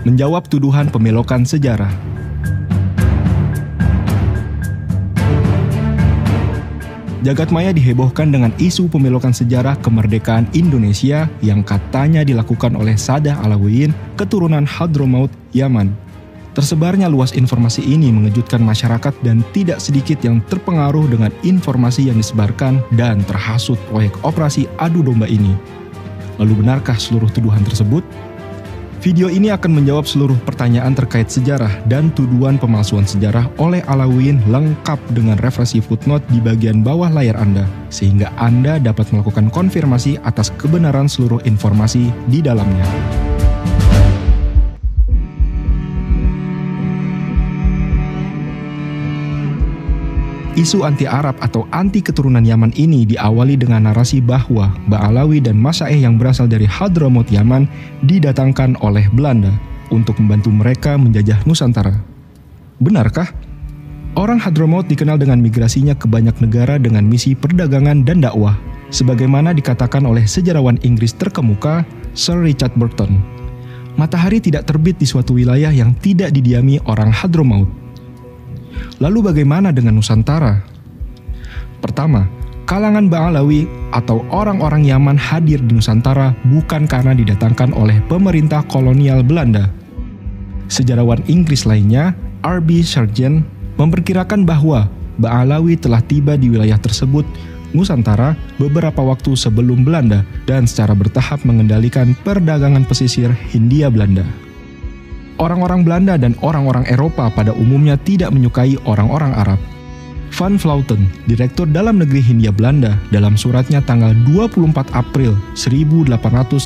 menjawab tuduhan pembelokan sejarah. Jagadmaya dihebohkan dengan isu pembelokan sejarah kemerdekaan Indonesia yang katanya dilakukan oleh Sadah Alauiyin, keturunan Hadramaut, Yaman. Tersebarnya luas informasi ini mengejutkan masyarakat dan tidak sedikit yang terpengaruh dengan informasi yang disebarkan dan terhasut proyek operasi adu domba ini. Lalu benarkah seluruh tuduhan tersebut? Video ini akan menjawab seluruh pertanyaan terkait sejarah dan tuduhan pemalsuan sejarah oleh Alauiyin lengkap dengan referensi footnote di bagian bawah layar Anda, sehingga Anda dapat melakukan konfirmasi atas kebenaran seluruh informasi di dalamnya. Isu anti-Arab atau anti-keturunan Yaman ini diawali dengan narasi bahwa Ba'alawi dan Masya'ih yang berasal dari Hadramaut Yaman didatangkan oleh Belanda untuk membantu mereka menjajah Nusantara. Benarkah? Orang Hadramaut dikenal dengan migrasinya ke banyak negara dengan misi perdagangan dan dakwah, sebagaimana dikatakan oleh sejarawan Inggris terkemuka Sir Richard Burton. Matahari tidak terbit di suatu wilayah yang tidak didiami orang Hadramaut. Lalu bagaimana dengan Nusantara? Pertama, kalangan Ba'alawi atau orang-orang Yaman hadir di Nusantara bukan karena didatangkan oleh pemerintah kolonial Belanda. Sejarawan Inggris lainnya, R.B. Sargent, memperkirakan bahwa Ba'alawi telah tiba di wilayah tersebut, Nusantara, beberapa waktu sebelum Belanda dan secara bertahap mengendalikan perdagangan pesisir Hindia Belanda. Orang-orang Belanda dan orang-orang Eropa pada umumnya tidak menyukai orang-orang Arab. Van Vleuten, Direktur Dalam Negeri Hindia Belanda, dalam suratnya tanggal 24 April 1886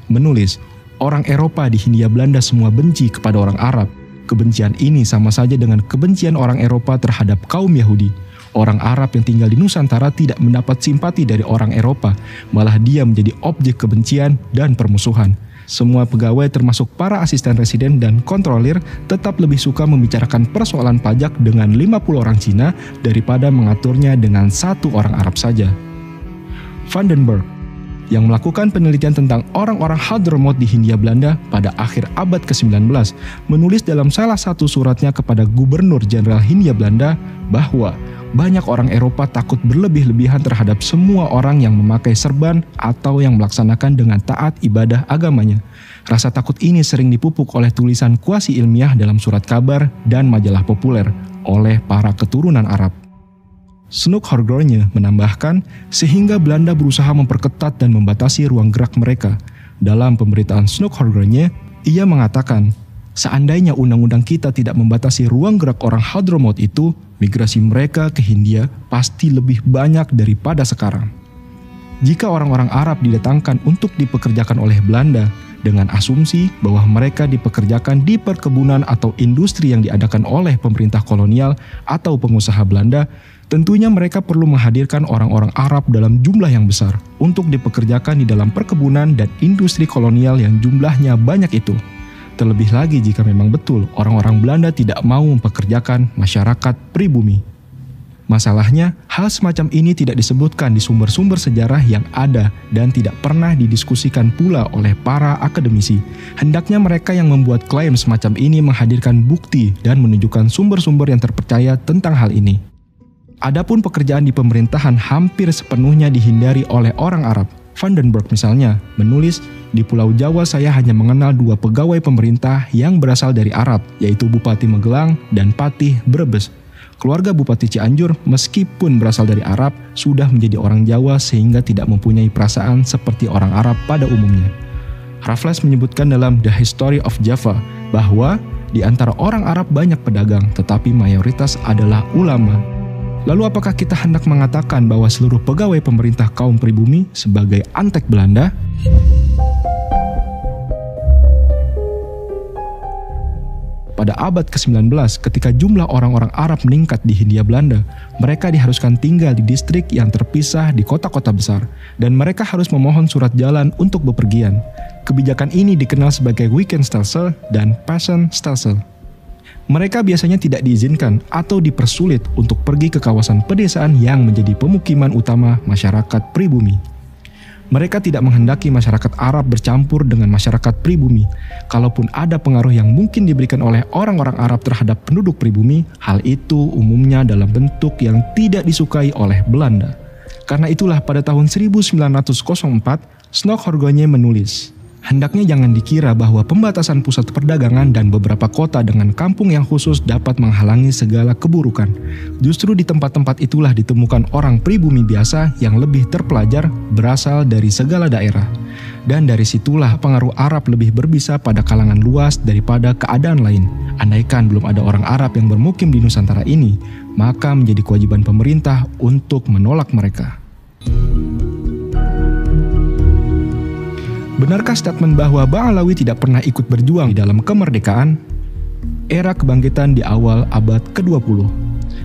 menulis, orang Eropa di Hindia Belanda semua benci kepada orang Arab. Kebencian ini sama saja dengan kebencian orang Eropa terhadap kaum Yahudi. Orang Arab yang tinggal di Nusantara tidak mendapat simpati dari orang Eropa, malah dia menjadi objek kebencian dan permusuhan. Semua pegawai termasuk para asisten residen dan kontrolir tetap lebih suka membicarakan persoalan pajak dengan 50 orang Cina daripada mengaturnya dengan satu orang Arab saja. Van den Berg, yang melakukan penelitian tentang orang-orang Hadramaut di Hindia Belanda pada akhir abad ke-19, menulis dalam salah satu suratnya kepada Gubernur Jenderal Hindia Belanda bahwa banyak orang Eropa takut berlebih-lebihan terhadap semua orang yang memakai serban atau yang melaksanakan dengan taat ibadah agamanya. Rasa takut ini sering dipupuk oleh tulisan kuasi ilmiah dalam surat kabar dan majalah populer oleh para keturunan Arab. Snoek Horgorne menambahkan, sehingga Belanda berusaha memperketat dan membatasi ruang gerak mereka. Dalam pemberitaan Snoek Horgorne, ia mengatakan, seandainya undang-undang kita tidak membatasi ruang gerak orang Hadramaut itu, migrasi mereka ke Hindia pasti lebih banyak daripada sekarang. Jika orang-orang Arab didatangkan untuk dipekerjakan oleh Belanda, dengan asumsi bahwa mereka dipekerjakan di perkebunan atau industri yang diadakan oleh pemerintah kolonial atau pengusaha Belanda, tentunya mereka perlu menghadirkan orang-orang Arab dalam jumlah yang besar untuk dipekerjakan di dalam perkebunan dan industri kolonial yang jumlahnya banyak itu. Terlebih lagi jika memang betul orang-orang Belanda tidak mau mempekerjakan masyarakat pribumi. Masalahnya, hal semacam ini tidak disebutkan di sumber-sumber sejarah yang ada dan tidak pernah didiskusikan pula oleh para akademisi. Hendaknya mereka yang membuat klaim semacam ini menghadirkan bukti dan menunjukkan sumber-sumber yang terpercaya tentang hal ini. Adapun pekerjaan di pemerintahan hampir sepenuhnya dihindari oleh orang Arab. Van den Berg misalnya menulis, di Pulau Jawa saya hanya mengenal 2 pegawai pemerintah yang berasal dari Arab, yaitu Bupati Magelang dan Patih Brebes. Keluarga Bupati Cianjur meskipun berasal dari Arab sudah menjadi orang Jawa sehingga tidak mempunyai perasaan seperti orang Arab pada umumnya. Raffles menyebutkan dalam The History of Java bahwa di antara orang Arab banyak pedagang tetapi mayoritas adalah ulama. Lalu apakah kita hendak mengatakan bahwa seluruh pegawai pemerintah kaum pribumi sebagai antek Belanda? Pada abad ke-19, ketika jumlah orang-orang Arab meningkat di Hindia Belanda, mereka diharuskan tinggal di distrik yang terpisah di kota-kota besar, dan mereka harus memohon surat jalan untuk bepergian. Kebijakan ini dikenal sebagai Weekendstelsel dan Passenstelsel. Mereka biasanya tidak diizinkan atau dipersulit untuk pergi ke kawasan pedesaan yang menjadi pemukiman utama masyarakat pribumi. Mereka tidak menghendaki masyarakat Arab bercampur dengan masyarakat pribumi. Kalaupun ada pengaruh yang mungkin diberikan oleh orang-orang Arab terhadap penduduk pribumi, hal itu umumnya dalam bentuk yang tidak disukai oleh Belanda. Karena itulah pada tahun 1904, Snoeck-Horgogne menulis, "Hendaknya jangan dikira bahwa pembatasan pusat perdagangan dan beberapa kota dengan kampung yang khusus dapat menghalangi segala keburukan. Justru di tempat-tempat itulah ditemukan orang pribumi biasa yang lebih terpelajar berasal dari segala daerah. Dan dari situlah pengaruh Arab lebih berbisa pada kalangan luas daripada keadaan lain. Andaikan belum ada orang Arab yang bermukim di Nusantara ini, maka menjadi kewajiban pemerintah untuk menolak mereka." Benarkah statement bahwa Ba'alawi tidak pernah ikut berjuang di dalam kemerdekaan? Era kebangkitan di awal abad ke-20.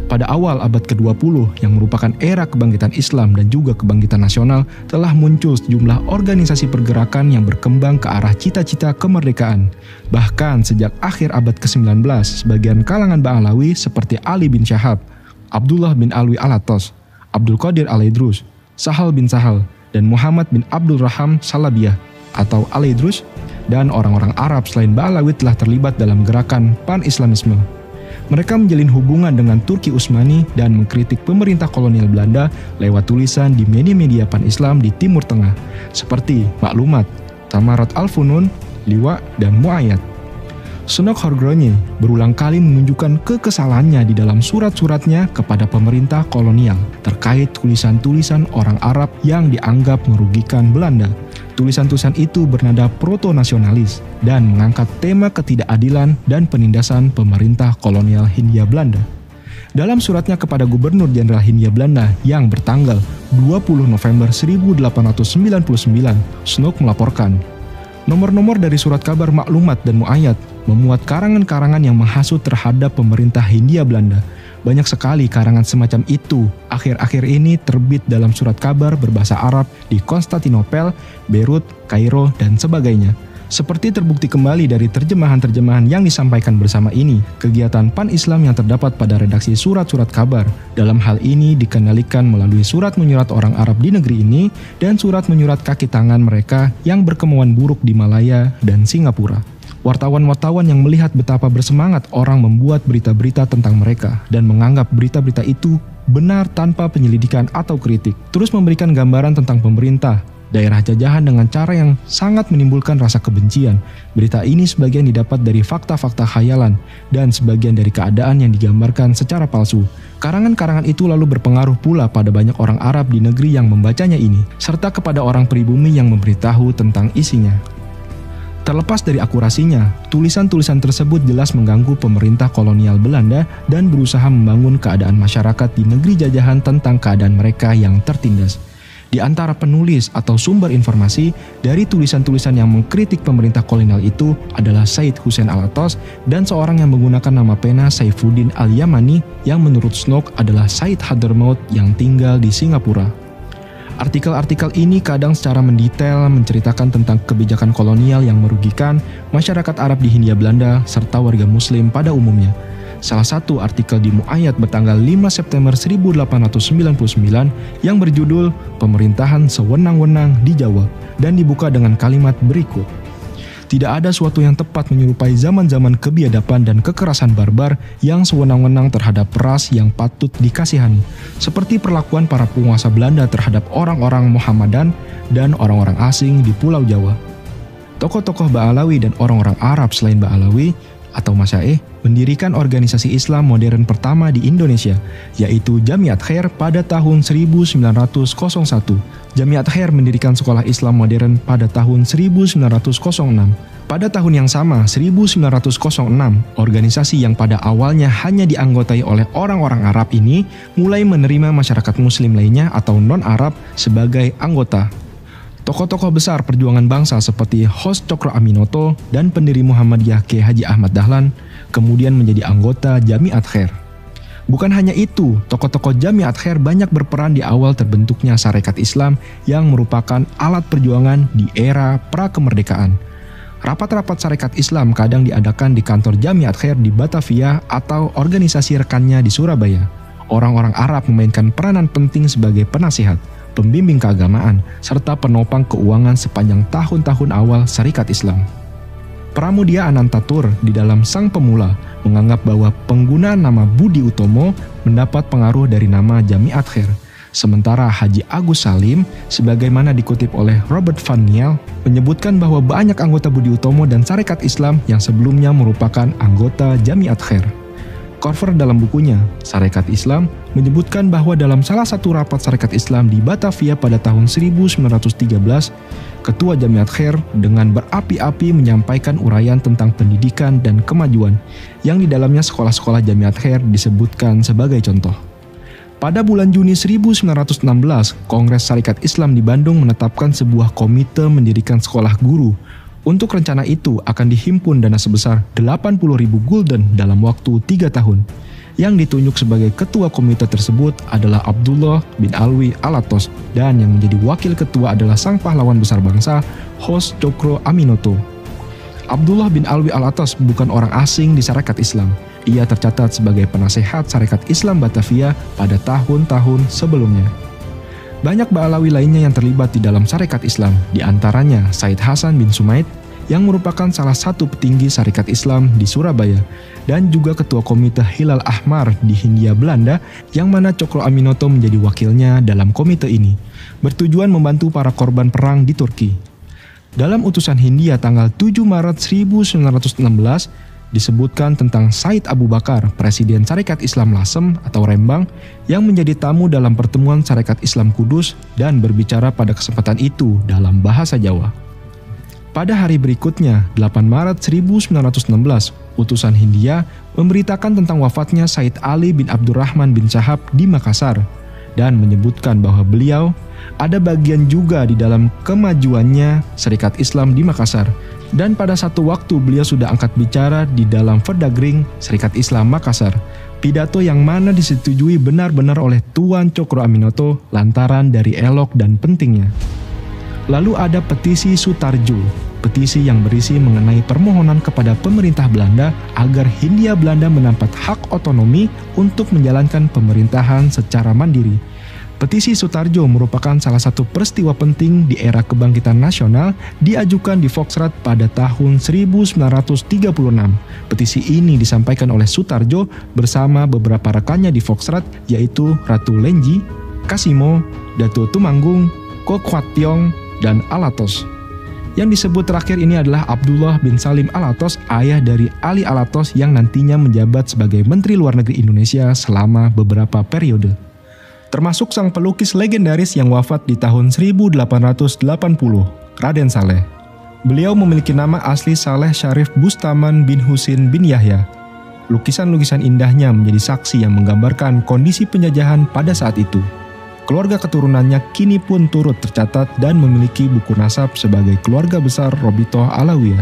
Pada awal abad ke-20 yang merupakan era kebangkitan Islam dan juga kebangkitan nasional, telah muncul sejumlah organisasi pergerakan yang berkembang ke arah cita-cita kemerdekaan. Bahkan sejak akhir abad ke-19, sebagian kalangan Ba'alawi seperti Ali bin Syahab, Abdullah bin Alwi Alatos, Abdul Qadir Al-Idrus, Sahal bin Sahal, dan Muhammad bin Abdul Raham Salabiyah atau Al-Idrus, dan orang-orang Arab selain Ba'alawi telah terlibat dalam gerakan pan-Islamisme. Mereka menjalin hubungan dengan Turki Utsmani dan mengkritik pemerintah kolonial Belanda lewat tulisan di media-media pan-Islam di Timur Tengah, seperti Maklumat, Tamarat Al-Funun, Liwa, dan Mu'ayyad. Snoeck-Horgogne berulang kali menunjukkan kekesalannya di dalam surat-suratnya kepada pemerintah kolonial terkait tulisan-tulisan orang Arab yang dianggap merugikan Belanda. Tulisan-tulisan itu bernada proto-nasionalis dan mengangkat tema ketidakadilan dan penindasan pemerintah kolonial Hindia Belanda. Dalam suratnya kepada Gubernur Jenderal Hindia Belanda yang bertanggal 20 November 1899, Snoeck melaporkan, nomor-nomor dari surat kabar Maklumat dan Mu'ayyad memuat karangan-karangan yang menghasut terhadap pemerintah Hindia Belanda. Banyak sekali karangan semacam itu akhir-akhir ini terbit dalam surat kabar berbahasa Arab di Konstantinopel, Beirut, Kairo, dan sebagainya. Seperti terbukti kembali dari terjemahan-terjemahan yang disampaikan bersama ini, kegiatan pan-Islam yang terdapat pada redaksi surat-surat kabar dalam hal ini dikendalikan melalui surat menyurat orang Arab di negeri ini dan surat menyurat kaki tangan mereka yang berkemauan buruk di Malaya dan Singapura. Wartawan-wartawan yang melihat betapa bersemangat orang membuat berita-berita tentang mereka dan menganggap berita-berita itu benar tanpa penyelidikan atau kritik, terus memberikan gambaran tentang pemerintah, daerah jajahan dengan cara yang sangat menimbulkan rasa kebencian. Berita ini sebagian didapat dari fakta-fakta khayalan dan sebagian dari keadaan yang digambarkan secara palsu. Karangan-karangan itu lalu berpengaruh pula pada banyak orang Arab di negeri yang membacanya ini, serta kepada orang pribumi yang memberitahu tentang isinya. Terlepas dari akurasinya, tulisan-tulisan tersebut jelas mengganggu pemerintah kolonial Belanda dan berusaha membangun keadaan masyarakat di negeri jajahan tentang keadaan mereka yang tertindas. Di antara penulis atau sumber informasi dari tulisan-tulisan yang mengkritik pemerintah kolonial itu adalah Said Hussein Alatos dan seorang yang menggunakan nama pena Saifuddin Al-Yamani yang menurut Snoeck adalah Said Hadramaut yang tinggal di Singapura. Artikel-artikel ini kadang secara mendetail menceritakan tentang kebijakan kolonial yang merugikan masyarakat Arab di Hindia Belanda serta warga Muslim pada umumnya. Salah satu artikel di Mu'ayyad bertanggal 5 September 1899 yang berjudul Pemerintahan Sewenang-wenang di Jawa dan dibuka dengan kalimat berikut. Tidak ada suatu yang tepat menyerupai zaman-zaman kebiadaban dan kekerasan barbar yang sewenang-wenang terhadap ras yang patut dikasihani, seperti perlakuan para penguasa Belanda terhadap orang-orang Muhammadan dan orang-orang asing di Pulau Jawa. Tokoh-tokoh Ba'alawi dan orang-orang Arab selain Ba'alawi atau Masyaikh mendirikan organisasi Islam modern pertama di Indonesia, yaitu Jamiat Khair pada tahun 1901. Jamiat Khair mendirikan sekolah Islam modern pada tahun 1906. Pada tahun yang sama, 1906, organisasi yang pada awalnya hanya dianggotai oleh orang-orang Arab ini mulai menerima masyarakat Muslim lainnya atau non-Arab sebagai anggota. Tokoh-tokoh besar perjuangan bangsa seperti Hos Cokro Aminoto dan pendiri Muhammadiyah K. Haji Ahmad Dahlan kemudian menjadi anggota Jamiat Khair. Bukan hanya itu, tokoh-tokoh Jamiat Khair banyak berperan di awal terbentuknya Sarekat Islam yang merupakan alat perjuangan di era pra-kemerdekaan. Rapat-rapat Sarekat Islam kadang diadakan di kantor Jamiat Khair di Batavia atau organisasi rekannya di Surabaya. Orang-orang Arab memainkan peranan penting sebagai penasihat, pembimbing keagamaan, serta penopang keuangan sepanjang tahun-tahun awal Syarikat Islam. Pramudia Anantatur di dalam Sang Pemula menganggap bahwa penggunaan nama Budi Utomo mendapat pengaruh dari nama Jamiat Khair. Sementara Haji Agus Salim, sebagaimana dikutip oleh Robert Van Niel, menyebutkan bahwa banyak anggota Budi Utomo dan Syarikat Islam yang sebelumnya merupakan anggota Jamiat Khair. Korver dalam bukunya, Syarikat Islam, menyebutkan bahwa dalam salah satu rapat Syarikat Islam di Batavia pada tahun 1913, Ketua Jamiat Khair dengan berapi-api menyampaikan uraian tentang pendidikan dan kemajuan, yang di dalamnya sekolah-sekolah Jamiat Khair disebutkan sebagai contoh. Pada bulan Juni 1916, Kongres Syarikat Islam di Bandung menetapkan sebuah komite mendirikan sekolah guru. Untuk rencana itu akan dihimpun dana sebesar 80.000 gulden dalam waktu 3 tahun. Yang ditunjuk sebagai ketua komite tersebut adalah Abdullah bin Alwi Alatos, dan yang menjadi wakil ketua adalah sang pahlawan besar bangsa, Hos Cokro Aminoto. Abdullah bin Alwi Alatos bukan orang asing di Syarikat Islam. Ia tercatat sebagai penasehat Syarikat Islam Batavia pada tahun-tahun sebelumnya. Banyak Ba'alawi lainnya yang terlibat di dalam Syarikat Islam, di antaranya Said Hasan bin Sumaid, yang merupakan salah satu petinggi Syarikat Islam di Surabaya, dan juga Ketua Komite Hilal Ahmar di Hindia Belanda, yang mana Cokro Aminoto menjadi wakilnya dalam komite ini, bertujuan membantu para korban perang di Turki. Dalam utusan Hindia tanggal 7 Maret 1916, disebutkan tentang Said Abu Bakar, Presiden Syarikat Islam Lasem atau Rembang, yang menjadi tamu dalam pertemuan Syarikat Islam Kudus dan berbicara pada kesempatan itu dalam bahasa Jawa. Pada hari berikutnya, 8 Maret 1916, utusan Hindia memberitakan tentang wafatnya Said Ali bin Abdurrahman bin Syahab di Makassar, dan menyebutkan bahwa beliau ada bagian juga di dalam kemajuannya Syarikat Islam di Makassar. Dan pada satu waktu beliau sudah angkat bicara di dalam Verdagring Syarikat Islam Makassar, pidato yang mana disetujui benar-benar oleh Tuan Cokro Aminoto lantaran dari elok dan pentingnya. Lalu ada petisi Sutarjo, petisi yang berisi mengenai permohonan kepada pemerintah Belanda agar Hindia Belanda mendapat hak otonomi untuk menjalankan pemerintahan secara mandiri. Petisi Sutarjo merupakan salah satu peristiwa penting di era kebangkitan nasional, diajukan di Foxrad pada tahun 1936. Petisi ini disampaikan oleh Sutarjo bersama beberapa rekannya di Foxrad, yaitu Ratu Lenji, Kasimo, Datu Tumanggung, Kokwationg, dan Alatos. Yang disebut terakhir ini adalah Abdullah bin Salim Alatos, ayah dari Ali Alatos yang nantinya menjabat sebagai Menteri Luar Negeri Indonesia selama beberapa periode. Termasuk sang pelukis legendaris yang wafat di tahun 1880, Raden Saleh. Beliau memiliki nama asli Saleh Syarif Bustaman bin Husin bin Yahya. Lukisan-lukisan indahnya menjadi saksi yang menggambarkan kondisi penjajahan pada saat itu. Keluarga keturunannya kini pun turut tercatat dan memiliki buku nasab sebagai keluarga besar Robitoh Alawiyah.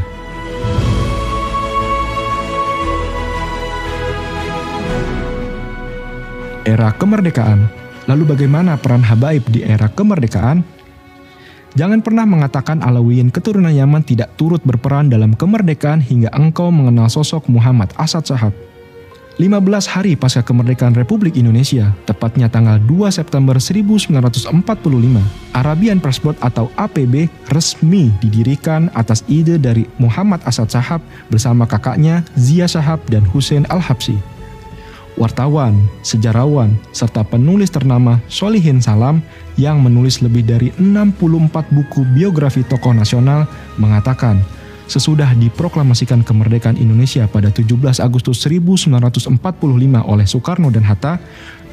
Era kemerdekaan. Lalu bagaimana peran habaib di era kemerdekaan? Jangan pernah mengatakan Alawiyin keturunan Yaman tidak turut berperan dalam kemerdekaan hingga engkau mengenal sosok Muhammad Asad Shahab. 15 hari pasca kemerdekaan Republik Indonesia, tepatnya tanggal 2 September 1945, Arabian Press Board atau APB resmi didirikan atas ide dari Muhammad Asad Shahab bersama kakaknya Zia Shahab dan Hussein Al-Habsyi. Wartawan, sejarawan, serta penulis ternama Solihin Salam yang menulis lebih dari 64 buku biografi tokoh nasional mengatakan, sesudah diproklamasikan kemerdekaan Indonesia pada 17 Agustus 1945 oleh Soekarno dan Hatta,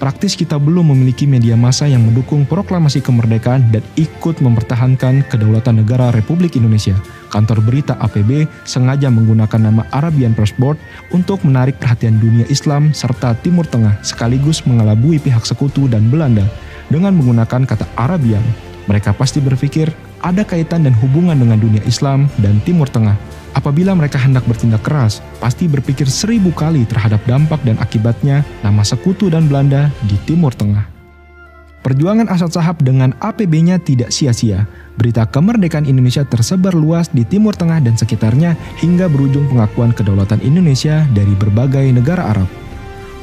praktis kita belum memiliki media massa yang mendukung proklamasi kemerdekaan dan ikut mempertahankan kedaulatan negara Republik Indonesia. Kantor berita APB sengaja menggunakan nama Arabian Press Board untuk menarik perhatian dunia Islam serta Timur Tengah, sekaligus mengelabui pihak sekutu dan Belanda dengan menggunakan kata Arabian. Mereka pasti berpikir ada kaitan dan hubungan dengan dunia Islam dan Timur Tengah. Apabila mereka hendak bertindak keras, pasti berpikir 1000 kali terhadap dampak dan akibatnya nama sekutu dan Belanda di Timur Tengah. Perjuangan Asad Shahab dengan APB-nya tidak sia-sia. Berita kemerdekaan Indonesia tersebar luas di Timur Tengah dan sekitarnya hingga berujung pengakuan kedaulatan Indonesia dari berbagai negara Arab.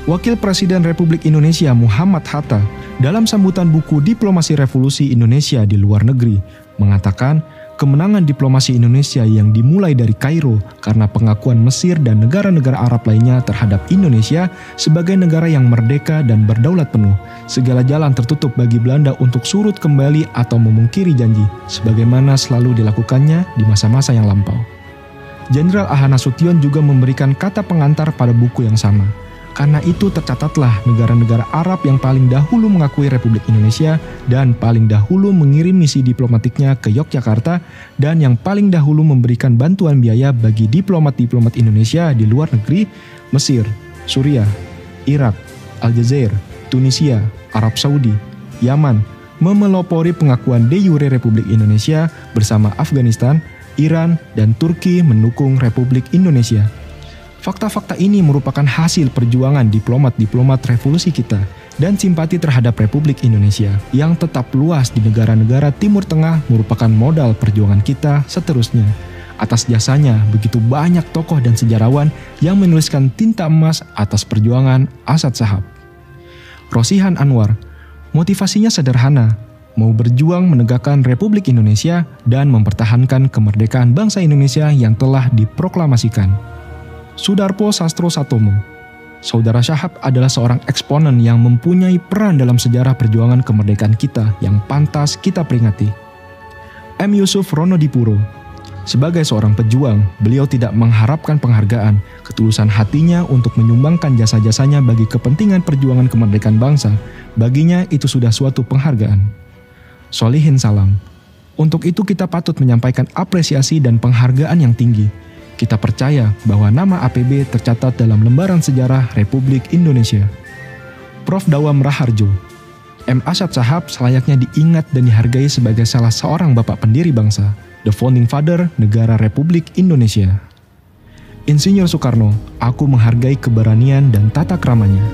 Wakil Presiden Republik Indonesia Muhammad Hatta dalam sambutan buku Diplomasi Revolusi Indonesia di Luar Negeri mengatakan kemenangan diplomasi Indonesia yang dimulai dari Kairo karena pengakuan Mesir dan negara-negara Arab lainnya terhadap Indonesia sebagai negara yang merdeka dan berdaulat penuh. Segala jalan tertutup bagi Belanda untuk surut kembali atau memungkiri janji, sebagaimana selalu dilakukannya di masa-masa yang lampau. Jenderal A.H. Nasution juga memberikan kata pengantar pada buku yang sama. Karena itu tercatatlah negara-negara Arab yang paling dahulu mengakui Republik Indonesia dan paling dahulu mengirim misi diplomatiknya ke Yogyakarta dan yang paling dahulu memberikan bantuan biaya bagi diplomat-diplomat Indonesia di luar negeri, Mesir, Suriah, Irak, Aljazair, Tunisia, Arab Saudi, Yaman, memelopori pengakuan de jure Republik Indonesia bersama Afghanistan, Iran, dan Turki mendukung Republik Indonesia. Fakta-fakta ini merupakan hasil perjuangan diplomat-diplomat revolusi kita dan simpati terhadap Republik Indonesia yang tetap luas di negara-negara Timur Tengah merupakan modal perjuangan kita seterusnya. Atas jasanya, begitu banyak tokoh dan sejarawan yang menuliskan tinta emas atas perjuangan Asad Shahab. Rosihan Anwar, motivasinya sederhana, mau berjuang menegakkan Republik Indonesia dan mempertahankan kemerdekaan bangsa Indonesia yang telah diproklamasikan. Sudarpo Sastro Satomo, Saudara Shahab adalah seorang eksponen yang mempunyai peran dalam sejarah perjuangan kemerdekaan kita yang pantas kita peringati. M. Yusuf Ronodipuro, sebagai seorang pejuang, beliau tidak mengharapkan penghargaan, ketulusan hatinya untuk menyumbangkan jasa-jasanya bagi kepentingan perjuangan kemerdekaan bangsa, baginya itu sudah suatu penghargaan. Solihin Salam, untuk itu kita patut menyampaikan apresiasi dan penghargaan yang tinggi. Kita percaya bahwa nama APB tercatat dalam lembaran sejarah Republik Indonesia. Prof. Dawam Raharjo, M. Asad Shahab selayaknya diingat dan dihargai sebagai salah seorang bapak pendiri bangsa, the founding father negara Republik Indonesia. Insinyur Soekarno, aku menghargai keberanian dan tata keramanya.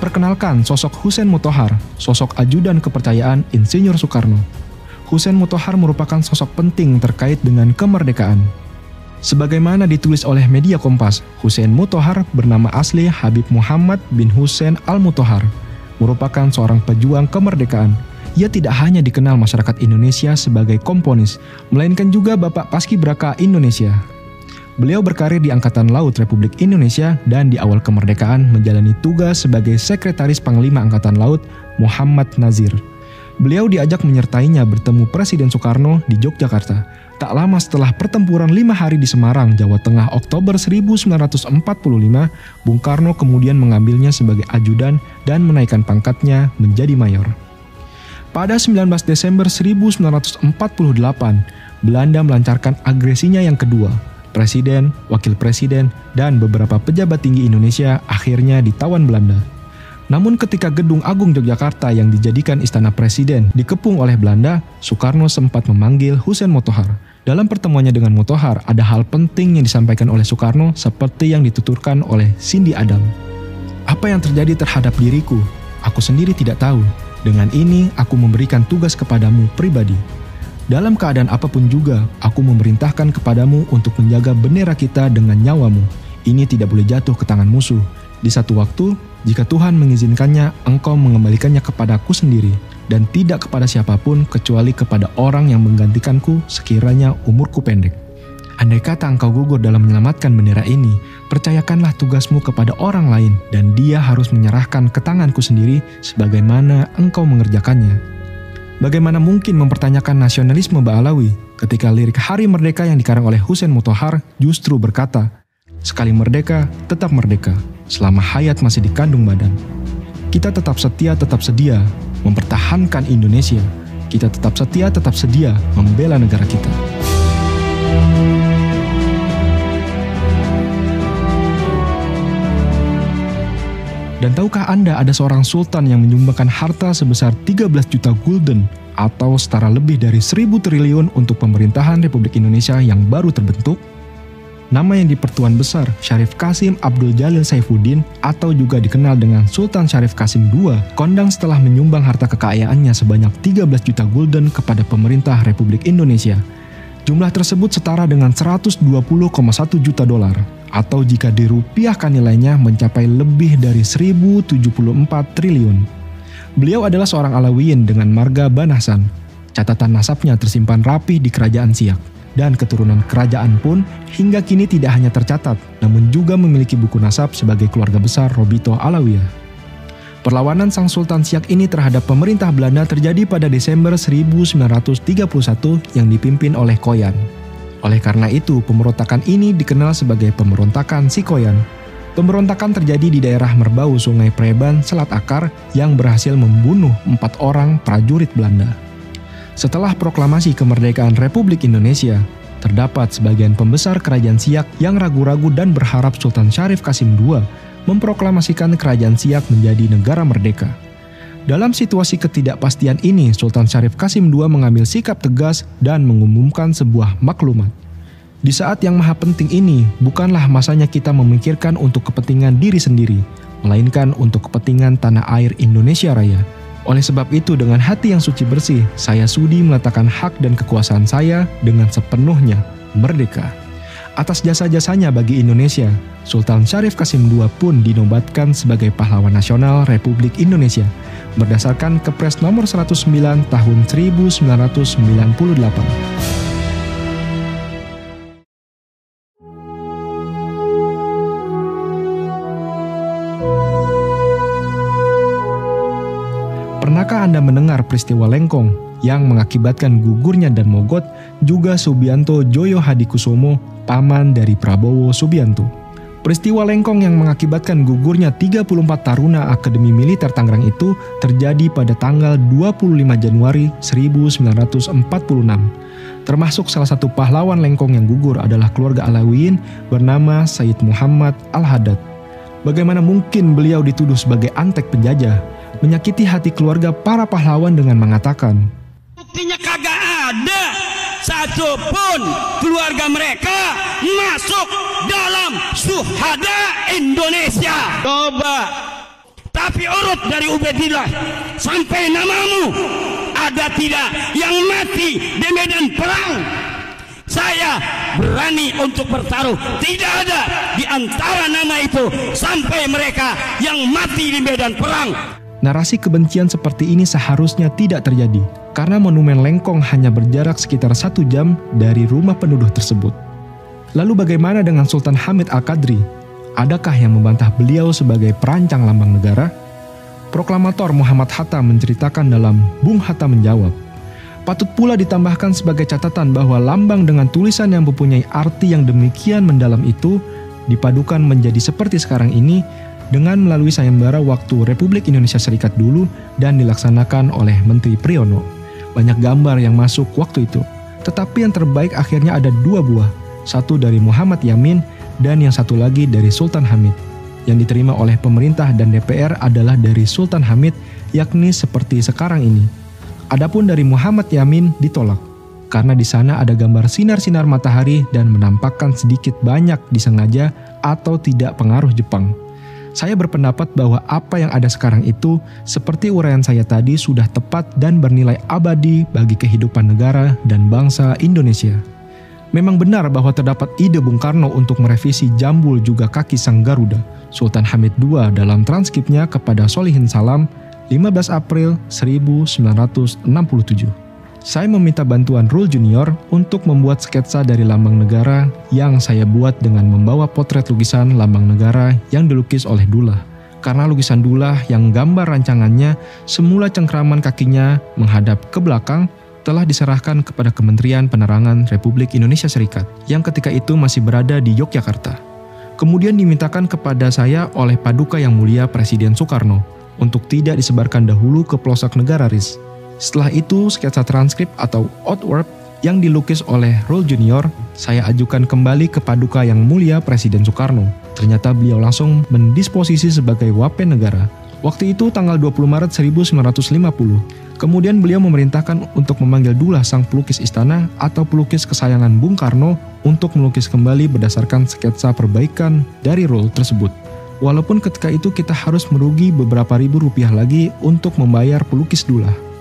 Perkenalkan sosok Hussein Muthohar, sosok ajudan kepercayaan Insinyur Soekarno. Hussein Muthohar merupakan sosok penting terkait dengan kemerdekaan. Sebagaimana ditulis oleh media Kompas, Hussein Muthohar bernama asli Habib Muhammad bin Hussein Al-Muthohar, merupakan seorang pejuang kemerdekaan. Ia tidak hanya dikenal masyarakat Indonesia sebagai komponis, melainkan juga Bapak Paskibraka Indonesia. Beliau berkarir di Angkatan Laut Republik Indonesia dan di awal kemerdekaan menjalani tugas sebagai Sekretaris Panglima Angkatan Laut Muhammad Nazir. Beliau diajak menyertainya bertemu Presiden Soekarno di Yogyakarta. Tak lama setelah pertempuran 5 hari di Semarang, Jawa Tengah Oktober 1945, Bung Karno kemudian mengambilnya sebagai ajudan dan menaikkan pangkatnya menjadi mayor. Pada 19 Desember 1948, Belanda melancarkan agresinya yang kedua. Presiden, wakil presiden, dan beberapa pejabat tinggi Indonesia akhirnya ditawan Belanda. Namun ketika Gedung Agung Yogyakarta yang dijadikan istana presiden dikepung oleh Belanda, Soekarno sempat memanggil Hussein Muthohar. Dalam pertemuannya dengan Muthohar, ada hal penting yang disampaikan oleh Soekarno seperti yang dituturkan oleh Cindy Adam. Apa yang terjadi terhadap diriku? Aku sendiri tidak tahu. Dengan ini, aku memberikan tugas kepadamu pribadi. Dalam keadaan apapun juga, aku memerintahkan kepadamu untuk menjaga bendera kita dengan nyawamu. Ini tidak boleh jatuh ke tangan musuh. Di satu waktu, jika Tuhan mengizinkannya, engkau mengembalikannya kepadaku sendiri, dan tidak kepada siapapun kecuali kepada orang yang menggantikanku sekiranya umurku pendek. Andai kata engkau gugur dalam menyelamatkan bendera ini, percayakanlah tugasmu kepada orang lain, dan dia harus menyerahkan ke tanganku sendiri sebagaimana engkau mengerjakannya. Bagaimana mungkin mempertanyakan nasionalisme Ba'alawi ketika lirik Hari Merdeka yang dikarang oleh Hussein Muthohar justru berkata, sekali merdeka, tetap merdeka, selama hayat masih dikandung badan. Kita tetap sedia mempertahankan Indonesia. Kita tetap sedia membela negara kita. Dan tahukah Anda ada seorang sultan yang menyumbangkan harta sebesar 13 juta gulden atau setara lebih dari 1.000 triliun untuk pemerintahan Republik Indonesia yang baru terbentuk? Nama yang dipertuan besar, Syarif Kasim Abdul Jalil Saifuddin atau juga dikenal dengan Sultan Syarif Kasim II, kondang setelah menyumbang harta kekayaannya sebanyak 13 juta gulden kepada pemerintah Republik Indonesia. Jumlah tersebut setara dengan 120,1 juta dolar, atau jika dirupiahkan nilainya mencapai lebih dari 1.074 triliun. Beliau adalah seorang Alawiyin dengan marga Banasan. Catatan nasabnya tersimpan rapih di kerajaan Siak. Dan keturunan kerajaan pun hingga kini tidak hanya tercatat, namun juga memiliki buku nasab sebagai keluarga besar Robito Alawiyah. Perlawanan sang Sultan Siak ini terhadap pemerintah Belanda terjadi pada Desember 1931 yang dipimpin oleh Koyan. Oleh karena itu, pemberontakan ini dikenal sebagai pemberontakan si Koyan. Pemberontakan terjadi di daerah Merbau Sungai Preban, Selat Akar yang berhasil membunuh 4 orang prajurit Belanda. Setelah proklamasi kemerdekaan Republik Indonesia, terdapat sebagian pembesar kerajaan Siak yang ragu-ragu dan berharap Sultan Syarif Qasim II memproklamasikan kerajaan Siak menjadi negara merdeka. Dalam situasi ketidakpastian ini, Sultan Syarif Qasim II mengambil sikap tegas dan mengumumkan sebuah maklumat. Di saat yang maha penting ini, bukanlah masanya kita memikirkan untuk kepentingan diri sendiri, melainkan untuk kepentingan tanah air Indonesia Raya. Oleh sebab itu, dengan hati yang suci bersih, saya sudi meletakkan hak dan kekuasaan saya dengan sepenuhnya merdeka. Atas jasa-jasanya bagi Indonesia, Sultan Syarif Qasim II pun dinobatkan sebagai pahlawan nasional Republik Indonesia berdasarkan Kepres nomor 109 tahun 1998. Pernahkah Anda mendengar peristiwa Lengkong yang mengakibatkan gugurnya Dan Mogot juga Subianto Joyo Hadikusumo, paman dari Prabowo Subianto? Peristiwa Lengkong yang mengakibatkan gugurnya 34 taruna Akademi Militer Tangerang itu terjadi pada tanggal 25 Januari 1946. Termasuk salah satu pahlawan Lengkong yang gugur adalah keluarga Alawiyin bernama Said Muhammad Al-Haddad. Bagaimana mungkin beliau dituduh sebagai antek penjajah, menyakiti hati keluarga para pahlawan dengan mengatakan, buktinya kagak ada satupun keluarga mereka masuk dalam syuhada Indonesia. Coba, tapi urut dari Ubaidillah sampai namamu, ada tidak yang mati di medan perang? Saya berani untuk bertaruh, tidak ada di antara nama itu sampai mereka yang mati di medan perang. Narasi kebencian seperti ini seharusnya tidak terjadi, karena monumen Lengkong hanya berjarak sekitar 1 jam dari rumah penuduh tersebut. Lalu bagaimana dengan Sultan Hamid Al-Qadri? Adakah yang membantah beliau sebagai perancang lambang negara? Proklamator Muhammad Hatta menceritakan dalam Bung Hatta Menjawab. Patut pula ditambahkan sebagai catatan bahwa lambang dengan tulisan yang mempunyai arti yang demikian mendalam itu dipadukan menjadi seperti sekarang ini dengan melalui sayembara waktu Republik Indonesia Serikat dulu dan dilaksanakan oleh Menteri Priyono. Banyak gambar yang masuk waktu itu, tetapi yang terbaik akhirnya ada 2 buah, satu dari Muhammad Yamin dan yang satu lagi dari Sultan Hamid. Yang diterima oleh pemerintah dan DPR adalah dari Sultan Hamid, yakni seperti sekarang ini. Adapun dari Muhammad Yamin ditolak, karena di sana ada gambar sinar-sinar matahari dan menampakkan sedikit banyak disengaja atau tidak pengaruh Jepang. Saya berpendapat bahwa apa yang ada sekarang itu, seperti uraian saya tadi, sudah tepat dan bernilai abadi bagi kehidupan negara dan bangsa Indonesia. Memang benar bahwa terdapat ide Bung Karno untuk merevisi jambul juga kaki sang Garuda, Sultan Hamid II dalam transkripnya kepada Solihin Salam, 15 April 1967. Saya meminta bantuan Rul Junior untuk membuat sketsa dari lambang negara yang saya buat dengan membawa potret lukisan lambang negara yang dilukis oleh Dullah. Karena lukisan Dullah yang gambar rancangannya semula cengkraman kakinya menghadap ke belakang telah diserahkan kepada Kementerian Penerangan Republik Indonesia Serikat yang ketika itu masih berada di Yogyakarta. Kemudian dimintakan kepada saya oleh Paduka Yang Mulia Presiden Soekarno untuk tidak disebarkan dahulu ke pelosok negara RIS. Setelah itu, sketsa transkrip atau outward yang dilukis oleh Rul Junior, saya ajukan kembali ke Paduka Yang Mulia Presiden Soekarno. Ternyata beliau langsung mendisposisi sebagai wapen negara. Waktu itu tanggal 20 Maret 1950. Kemudian beliau memerintahkan untuk memanggil Dullah sang pelukis istana atau pelukis kesayangan Bung Karno untuk melukis kembali berdasarkan sketsa perbaikan dari Rul tersebut. Walaupun ketika itu kita harus merugi beberapa ribu rupiah lagi untuk membayar pelukis Dullah.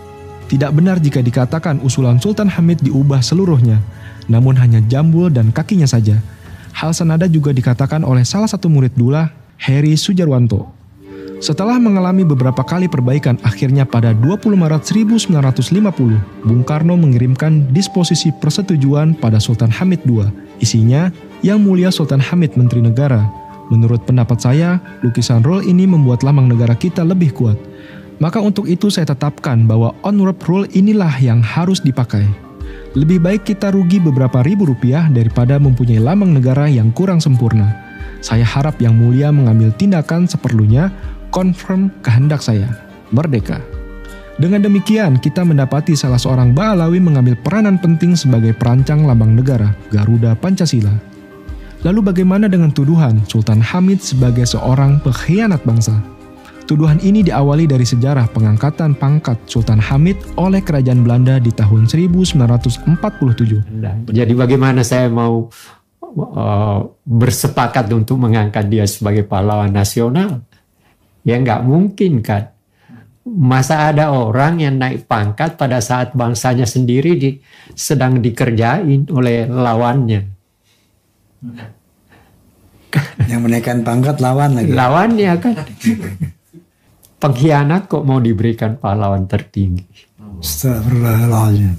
Tidak benar jika dikatakan usulan Sultan Hamid diubah seluruhnya, namun hanya jambul dan kakinya saja. Hal senada juga dikatakan oleh salah satu murid Dullah, Heri Sujarwanto. Setelah mengalami beberapa kali perbaikan, akhirnya pada 20 Maret 1950, Bung Karno mengirimkan disposisi persetujuan pada Sultan Hamid II. Isinya, Yang Mulia Sultan Hamid Menteri Negara. Menurut pendapat saya, lukisan rule ini membuat lambang negara kita lebih kuat. Maka untuk itu saya tetapkan bahwa on-road rule inilah yang harus dipakai. Lebih baik kita rugi beberapa ribu rupiah daripada mempunyai lambang negara yang kurang sempurna. Saya harap Yang Mulia mengambil tindakan seperlunya, confirm kehendak saya. Merdeka. Dengan demikian, kita mendapati salah seorang Ba'alawi mengambil peranan penting sebagai perancang lambang negara, Garuda Pancasila. Lalu bagaimana dengan tuduhan Sultan Hamid sebagai seorang pengkhianat bangsa? Tuduhan ini diawali dari sejarah pengangkatan pangkat Sultan Hamid oleh Kerajaan Belanda di tahun 1947. Jadi bagaimana saya mau bersepakat untuk mengangkat dia sebagai pahlawan nasional? Ya nggak mungkin kan. Masa ada orang yang naik pangkat pada saat bangsanya sendiri sedang dikerjain oleh lawannya. Yang menaikkan pangkat lawan lagi. Lawannya kan. Pengkhianat kok mau diberikan pahlawan tertinggi. Astagfirullahaladzim.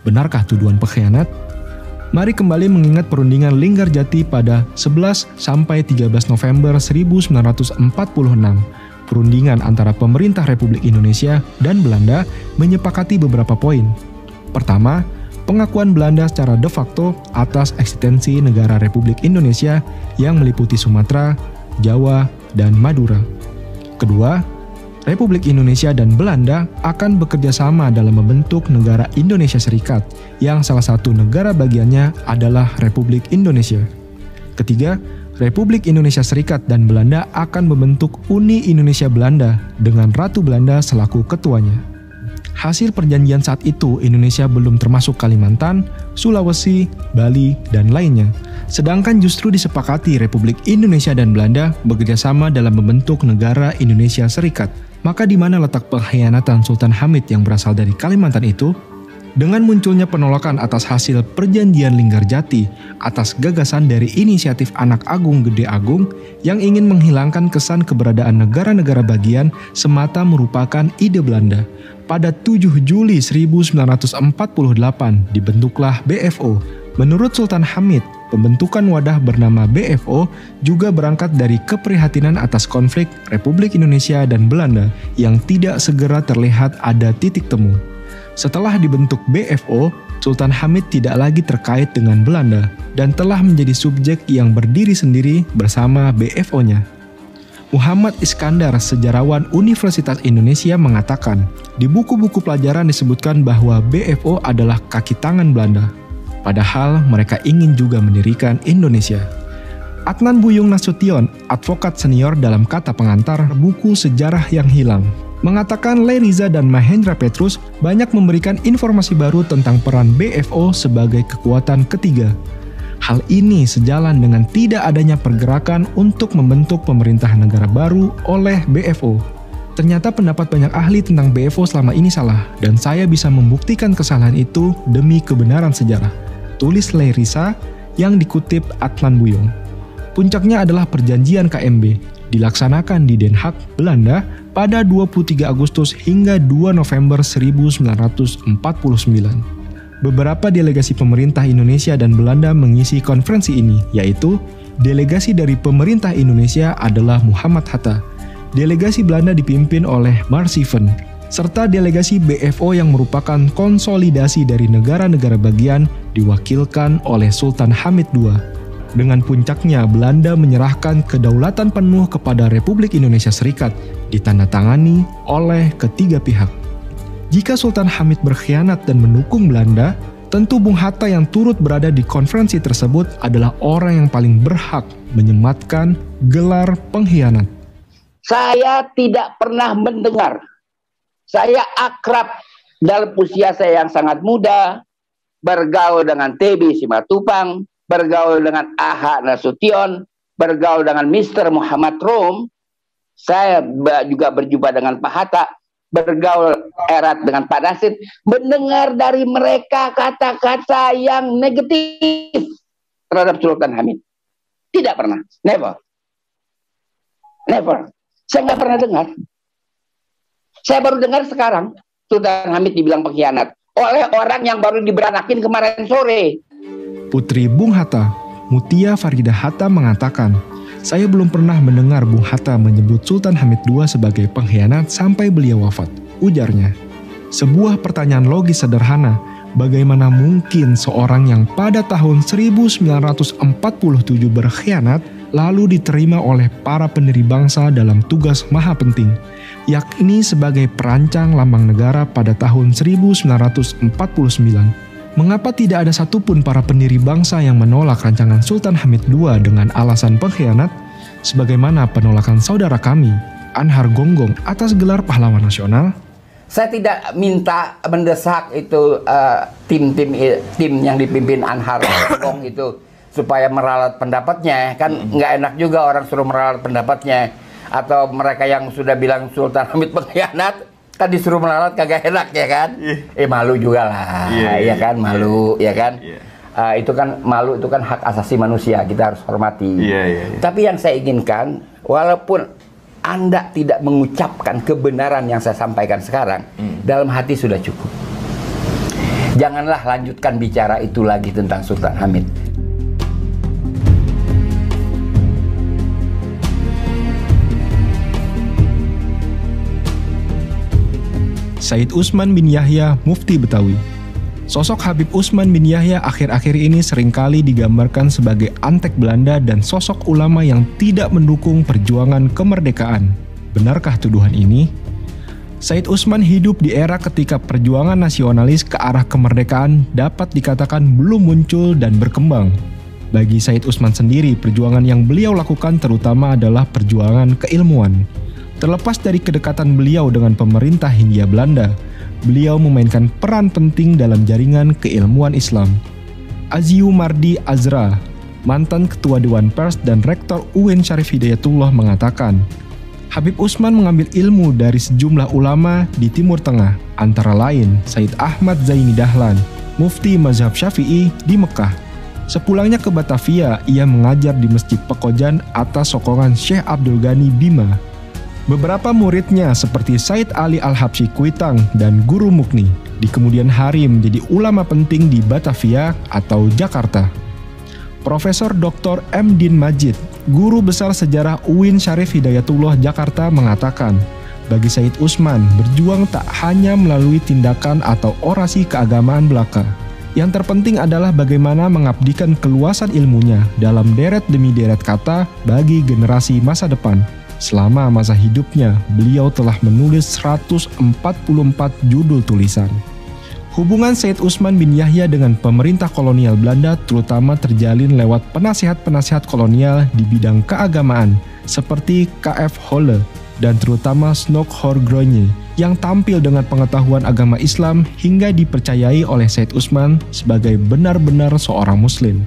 Benarkah tuduhan pengkhianat? Mari kembali mengingat perundingan Linggarjati pada 11 sampai 13 November 1946. Perundingan antara pemerintah Republik Indonesia dan Belanda menyepakati beberapa poin. Pertama, pengakuan Belanda secara de facto atas eksistensi negara Republik Indonesia yang meliputi Sumatera, Jawa, dan Madura. Kedua, Republik Indonesia dan Belanda akan bekerja sama dalam membentuk negara Indonesia Serikat, yang salah satu negara bagiannya adalah Republik Indonesia. Ketiga, Republik Indonesia Serikat dan Belanda akan membentuk Uni Indonesia Belanda dengan Ratu Belanda selaku ketuanya. Hasil perjanjian saat itu, Indonesia belum termasuk Kalimantan, Sulawesi, Bali, dan lainnya. Sedangkan justru disepakati Republik Indonesia dan Belanda bekerja sama dalam membentuk negara Indonesia Serikat. Maka di mana letak pengkhianatan Sultan Hamid yang berasal dari Kalimantan itu? Dengan munculnya penolakan atas hasil perjanjian Linggarjati atas gagasan dari inisiatif anak Agung Gede Agung yang ingin menghilangkan kesan keberadaan negara-negara bagian semata merupakan ide Belanda. Pada 7 Juli 1948 dibentuklah BFO. Menurut Sultan Hamid, pembentukan wadah bernama BFO juga berangkat dari keprihatinan atas konflik Republik Indonesia dan Belanda yang tidak segera terlihat ada titik temu. Setelah dibentuk BFO, Sultan Hamid tidak lagi terkait dengan Belanda dan telah menjadi subjek yang berdiri sendiri bersama BFO-nya. Muhammad Iskandar, sejarawan Universitas Indonesia, mengatakan, di buku-buku pelajaran disebutkan bahwa BFO adalah kaki tangan Belanda. Padahal mereka ingin juga mendirikan Indonesia. Adnan Buyung Nasution, advokat senior dalam kata pengantar buku Sejarah yang Hilang, mengatakan Leigh Riza dan Mahendra Petrus banyak memberikan informasi baru tentang peran BFO sebagai kekuatan ketiga. Hal ini sejalan dengan tidak adanya pergerakan untuk membentuk pemerintah negara baru oleh BFO. Ternyata pendapat banyak ahli tentang BFO selama ini salah, dan saya bisa membuktikan kesalahan itu demi kebenaran sejarah. Tulis Leigh Riza yang dikutip Adnan Buyung. Puncaknya adalah perjanjian KMB, dilaksanakan di Den Haag, Belanda pada 23 Agustus hingga 2 November 1949. Beberapa delegasi pemerintah Indonesia dan Belanda mengisi konferensi ini, yaitu delegasi dari pemerintah Indonesia adalah Muhammad Hatta, delegasi Belanda dipimpin oleh Marsieven, serta delegasi BFO yang merupakan konsolidasi dari negara-negara bagian diwakilkan oleh Sultan Hamid II. Dengan puncaknya, Belanda menyerahkan kedaulatan penuh kepada Republik Indonesia Serikat, ditandatangani oleh ketiga pihak. Jika Sultan Hamid berkhianat dan mendukung Belanda, tentu Bung Hatta yang turut berada di konferensi tersebut adalah orang yang paling berhak menyematkan gelar pengkhianat. Saya tidak pernah mendengar. Saya akrab dalam usia saya yang sangat muda, bergaul dengan TB Simatupang, bergaul dengan Aha Nasution, bergaul dengan Mr. Muhammad Rom. Saya juga berjumpa dengan Pak Hatta. bergaul erat dengan Pak Nasir, mendengar dari mereka kata-kata yang negatif terhadap Sultan Hamid. Tidak pernah, never. Saya nggak pernah dengar. Saya baru dengar sekarang Sultan Hamid dibilang pengkhianat oleh orang yang baru diberanakin kemarin sore. Putri Bung Hatta, Mutia Faridah Hatta mengatakan, saya belum pernah mendengar Bung Hatta menyebut Sultan Hamid II sebagai pengkhianat sampai beliau wafat. Ujarnya, sebuah pertanyaan logis sederhana, bagaimana mungkin seorang yang pada tahun 1947 berkhianat lalu diterima oleh para pendiri bangsa dalam tugas maha penting, yakni sebagai perancang lambang negara pada tahun 1949. Mengapa tidak ada satupun para pendiri bangsa yang menolak rancangan Sultan Hamid II dengan alasan pengkhianat, sebagaimana penolakan saudara kami, Anhar Gonggong, atas gelar pahlawan nasional? Saya tidak minta mendesak itu tim yang dipimpin Anhar Gonggong itu supaya meralat pendapatnya, kan nggak enak juga orang suruh meralat pendapatnya, atau mereka yang sudah bilang Sultan Hamid pengkhianat kan disuruh melarat kagak enak ya kan? Malu juga lah, ya kan, malu ya kan? Itu kan malu, itu kan hak asasi manusia, kita harus hormati. Tapi yang saya inginkan, walaupun Anda tidak mengucapkan kebenaran yang saya sampaikan sekarang, dalam hati sudah cukup. Janganlah lanjutkan bicara itu lagi tentang Sultan Hamid. Said Utsman bin Yahya, Mufti Betawi. Sosok Habib Utsman bin Yahya akhir-akhir ini seringkali digambarkan sebagai antek Belanda dan sosok ulama yang tidak mendukung perjuangan kemerdekaan. Benarkah tuduhan ini? Said Utsman hidup di era ketika perjuangan nasionalis ke arah kemerdekaan dapat dikatakan belum muncul dan berkembang. Bagi Said Utsman sendiri, perjuangan yang beliau lakukan terutama adalah perjuangan keilmuan. Terlepas dari kedekatan beliau dengan pemerintah Hindia Belanda, beliau memainkan peran penting dalam jaringan keilmuan Islam. Aziu Mardi Azra, mantan Ketua Dewan Pers dan Rektor UIN Syarif Hidayatullah mengatakan, Habib Utsman mengambil ilmu dari sejumlah ulama di Timur Tengah, antara lain Said Ahmad Zaini Dahlan, Mufti Mazhab Syafi'i di Mekah. Sepulangnya ke Batavia, ia mengajar di Masjid Pekojan atas sokongan Syekh Abdul Ghani Bima. Beberapa muridnya seperti Said Ali Al-Habsyi Kuitang dan Guru Mukni di kemudian hari menjadi ulama penting di Batavia atau Jakarta. Profesor Dr. M. Din Majid, Guru Besar Sejarah UIN Syarif Hidayatullah Jakarta mengatakan, bagi Said Utsman, berjuang tak hanya melalui tindakan atau orasi keagamaan belaka. Yang terpenting adalah bagaimana mengabdikan keluasan ilmunya dalam deret demi deret kata bagi generasi masa depan. Selama masa hidupnya, beliau telah menulis 144 judul tulisan. Hubungan Said Utsman bin Yahya dengan pemerintah kolonial Belanda terutama terjalin lewat penasihat-penasihat kolonial di bidang keagamaan seperti K.F. Holle dan terutama Snok Horgrogne yang tampil dengan pengetahuan agama Islam hingga dipercayai oleh Said Utsman sebagai benar-benar seorang muslim.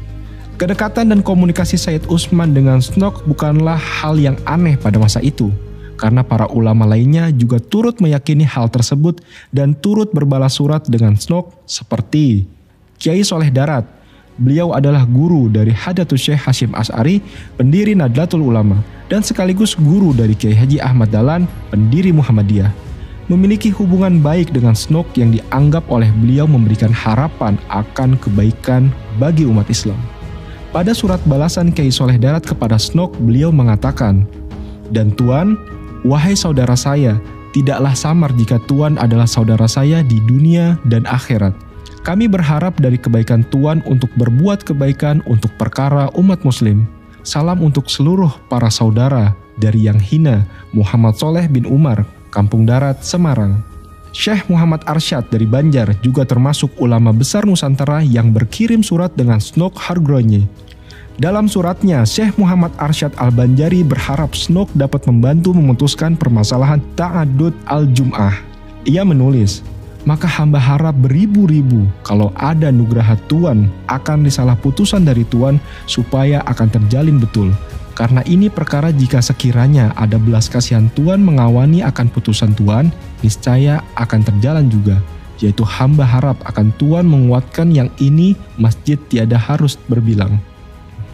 Kedekatan dan komunikasi Said Utsman dengan Snok bukanlah hal yang aneh pada masa itu, karena para ulama lainnya juga turut meyakini hal tersebut dan turut berbalas surat dengan Snok seperti Kiai Soleh Darat. Beliau adalah guru dari Hadatus Syekh Hasyim Asy'ari, pendiri Nadlatul Ulama, dan sekaligus guru dari Kiai Haji Ahmad Dahlan, pendiri Muhammadiyah. Memiliki hubungan baik dengan Snok yang dianggap oleh beliau memberikan harapan akan kebaikan bagi umat Islam. Pada surat balasan Kiai Soleh Darat kepada Snok, beliau mengatakan, "Dan Tuan, wahai saudara saya, tidaklah samar jika Tuan adalah saudara saya di dunia dan akhirat. Kami berharap dari kebaikan Tuan untuk berbuat kebaikan untuk perkara umat muslim. Salam untuk seluruh para saudara dari yang hina, Muhammad Soleh bin Umar, Kampung Darat, Semarang." Syekh Muhammad Arsyad dari Banjar juga termasuk ulama besar Nusantara yang berkirim surat dengan Snok Horgrogne. Dalam suratnya, Syekh Muhammad Arsyad Al-Banjari berharap Snok dapat membantu memutuskan permasalahan Ta'adud Al-Jum'ah. Ia menulis, "Maka hamba harap beribu-ribu kalau ada nugraha Tuan akan risalah putusan dari Tuan supaya akan terjalin betul. Karena ini perkara jika sekiranya ada belas kasihan Tuhan mengawani akan putusan Tuhan, niscaya akan terjalan juga, yaitu hamba harap akan Tuhan menguatkan yang ini masjid tiada harus berbilang.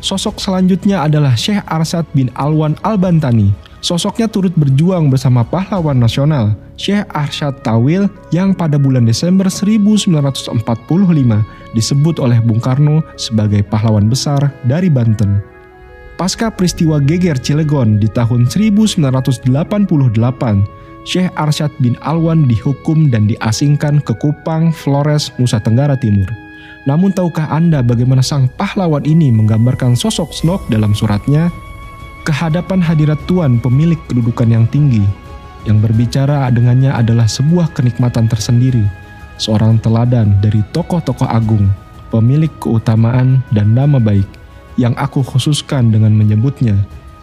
Sosok selanjutnya adalah Syekh Arsyad bin Alwan Al-Bantani. Sosoknya turut berjuang bersama pahlawan nasional Syekh Arsyad Tawil yang pada bulan Desember 1945 disebut oleh Bung Karno sebagai pahlawan besar dari Banten. Pasca peristiwa geger Cilegon di tahun 1988, Syekh Arsyad bin Alwan dihukum dan diasingkan ke Kupang, Flores, Nusa Tenggara Timur. Namun tahukah Anda bagaimana sang pahlawan ini menggambarkan sosok Snok dalam suratnya? Kehadapan hadirat Tuhan pemilik kedudukan yang tinggi, yang berbicara dengannya adalah sebuah kenikmatan tersendiri, seorang teladan dari tokoh-tokoh agung, pemilik keutamaan dan nama baik, yang aku khususkan dengan menyebutnya,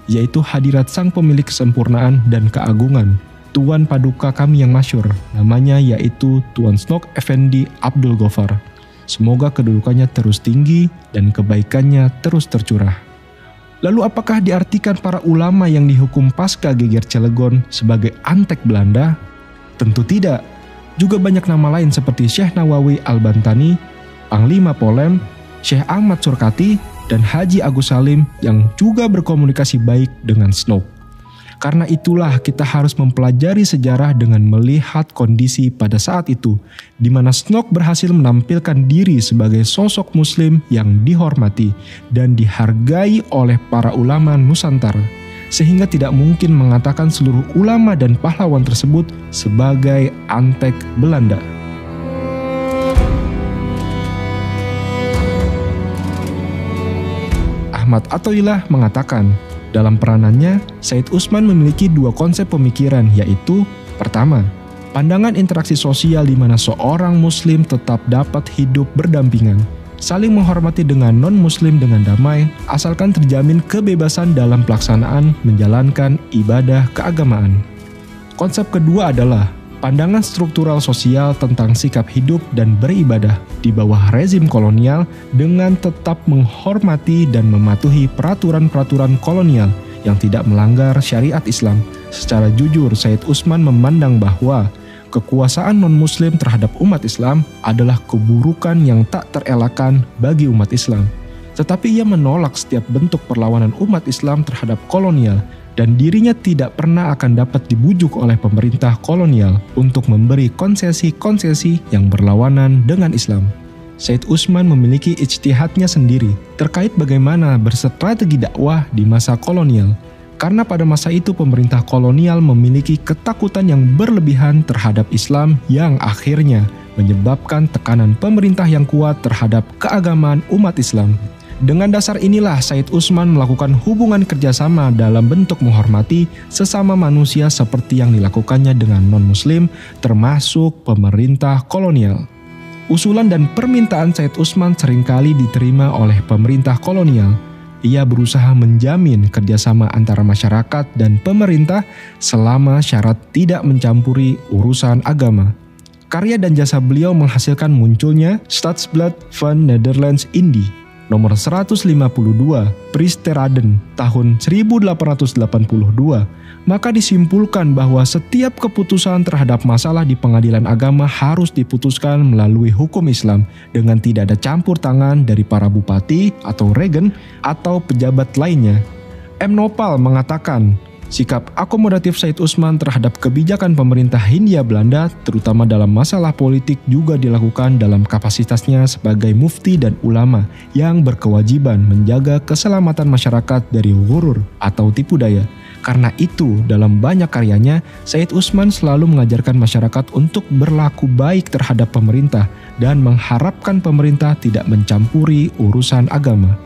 yaitu hadirat sang pemilik kesempurnaan dan keagungan, Tuan Paduka kami yang masyhur, namanya yaitu Tuan Snok Effendi Abdul Ghaffar. Semoga kedudukannya terus tinggi dan kebaikannya terus tercurah. Lalu apakah diartikan para ulama yang dihukum pasca geger Cilegon sebagai antek Belanda? Tentu tidak. Juga banyak nama lain seperti Syekh Nawawi Al-Bantani, Panglima Polem, Syekh Ahmad Surkati, dan Haji Agus Salim yang juga berkomunikasi baik dengan Snok. Karena itulah kita harus mempelajari sejarah dengan melihat kondisi pada saat itu, di mana Snok berhasil menampilkan diri sebagai sosok muslim yang dihormati dan dihargai oleh para ulama Nusantara, sehingga tidak mungkin mengatakan seluruh ulama dan pahlawan tersebut sebagai antek Belanda. Ahmad Athoillah mengatakan, dalam peranannya, Said Usman memiliki dua konsep pemikiran, yaitu pertama, pandangan interaksi sosial di mana seorang muslim tetap dapat hidup berdampingan, saling menghormati dengan non-muslim dengan damai, asalkan terjamin kebebasan dalam pelaksanaan menjalankan ibadah keagamaan. Konsep kedua adalah pandangan struktural sosial tentang sikap hidup dan beribadah di bawah rezim kolonial dengan tetap menghormati dan mematuhi peraturan-peraturan kolonial yang tidak melanggar syariat Islam. Secara jujur, Said Usman memandang bahwa kekuasaan non-muslim terhadap umat Islam adalah keburukan yang tak terelakkan bagi umat Islam. Tetapi ia menolak setiap bentuk perlawanan umat Islam terhadap kolonial dan dirinya tidak pernah akan dapat dibujuk oleh pemerintah kolonial untuk memberi konsesi-konsesi yang berlawanan dengan Islam. Said Usman memiliki ijtihadnya sendiri terkait bagaimana berstrategi dakwah di masa kolonial, karena pada masa itu pemerintah kolonial memiliki ketakutan yang berlebihan terhadap Islam yang akhirnya menyebabkan tekanan pemerintah yang kuat terhadap keagamaan umat Islam. Dengan dasar inilah Said Usman melakukan hubungan kerjasama dalam bentuk menghormati sesama manusia seperti yang dilakukannya dengan non-muslim termasuk pemerintah kolonial. Usulan dan permintaan Said Usman seringkali diterima oleh pemerintah kolonial. Ia berusaha menjamin kerjasama antara masyarakat dan pemerintah selama syarat tidak mencampuri urusan agama. Karya dan jasa beliau menghasilkan munculnya Stadsblad van Nederlands-Indië nomor 152 Pristeraden tahun 1882, maka disimpulkan bahwa setiap keputusan terhadap masalah di pengadilan agama harus diputuskan melalui hukum Islam dengan tidak ada campur tangan dari para bupati atau regen atau pejabat lainnya. M. Nopal mengatakan, sikap akomodatif Said Usman terhadap kebijakan pemerintah Hindia Belanda, terutama dalam masalah politik, juga dilakukan dalam kapasitasnya sebagai mufti dan ulama yang berkewajiban menjaga keselamatan masyarakat dari ghurur atau tipu daya. Karena itu, dalam banyak karyanya, Said Usman selalu mengajarkan masyarakat untuk berlaku baik terhadap pemerintah dan mengharapkan pemerintah tidak mencampuri urusan agama.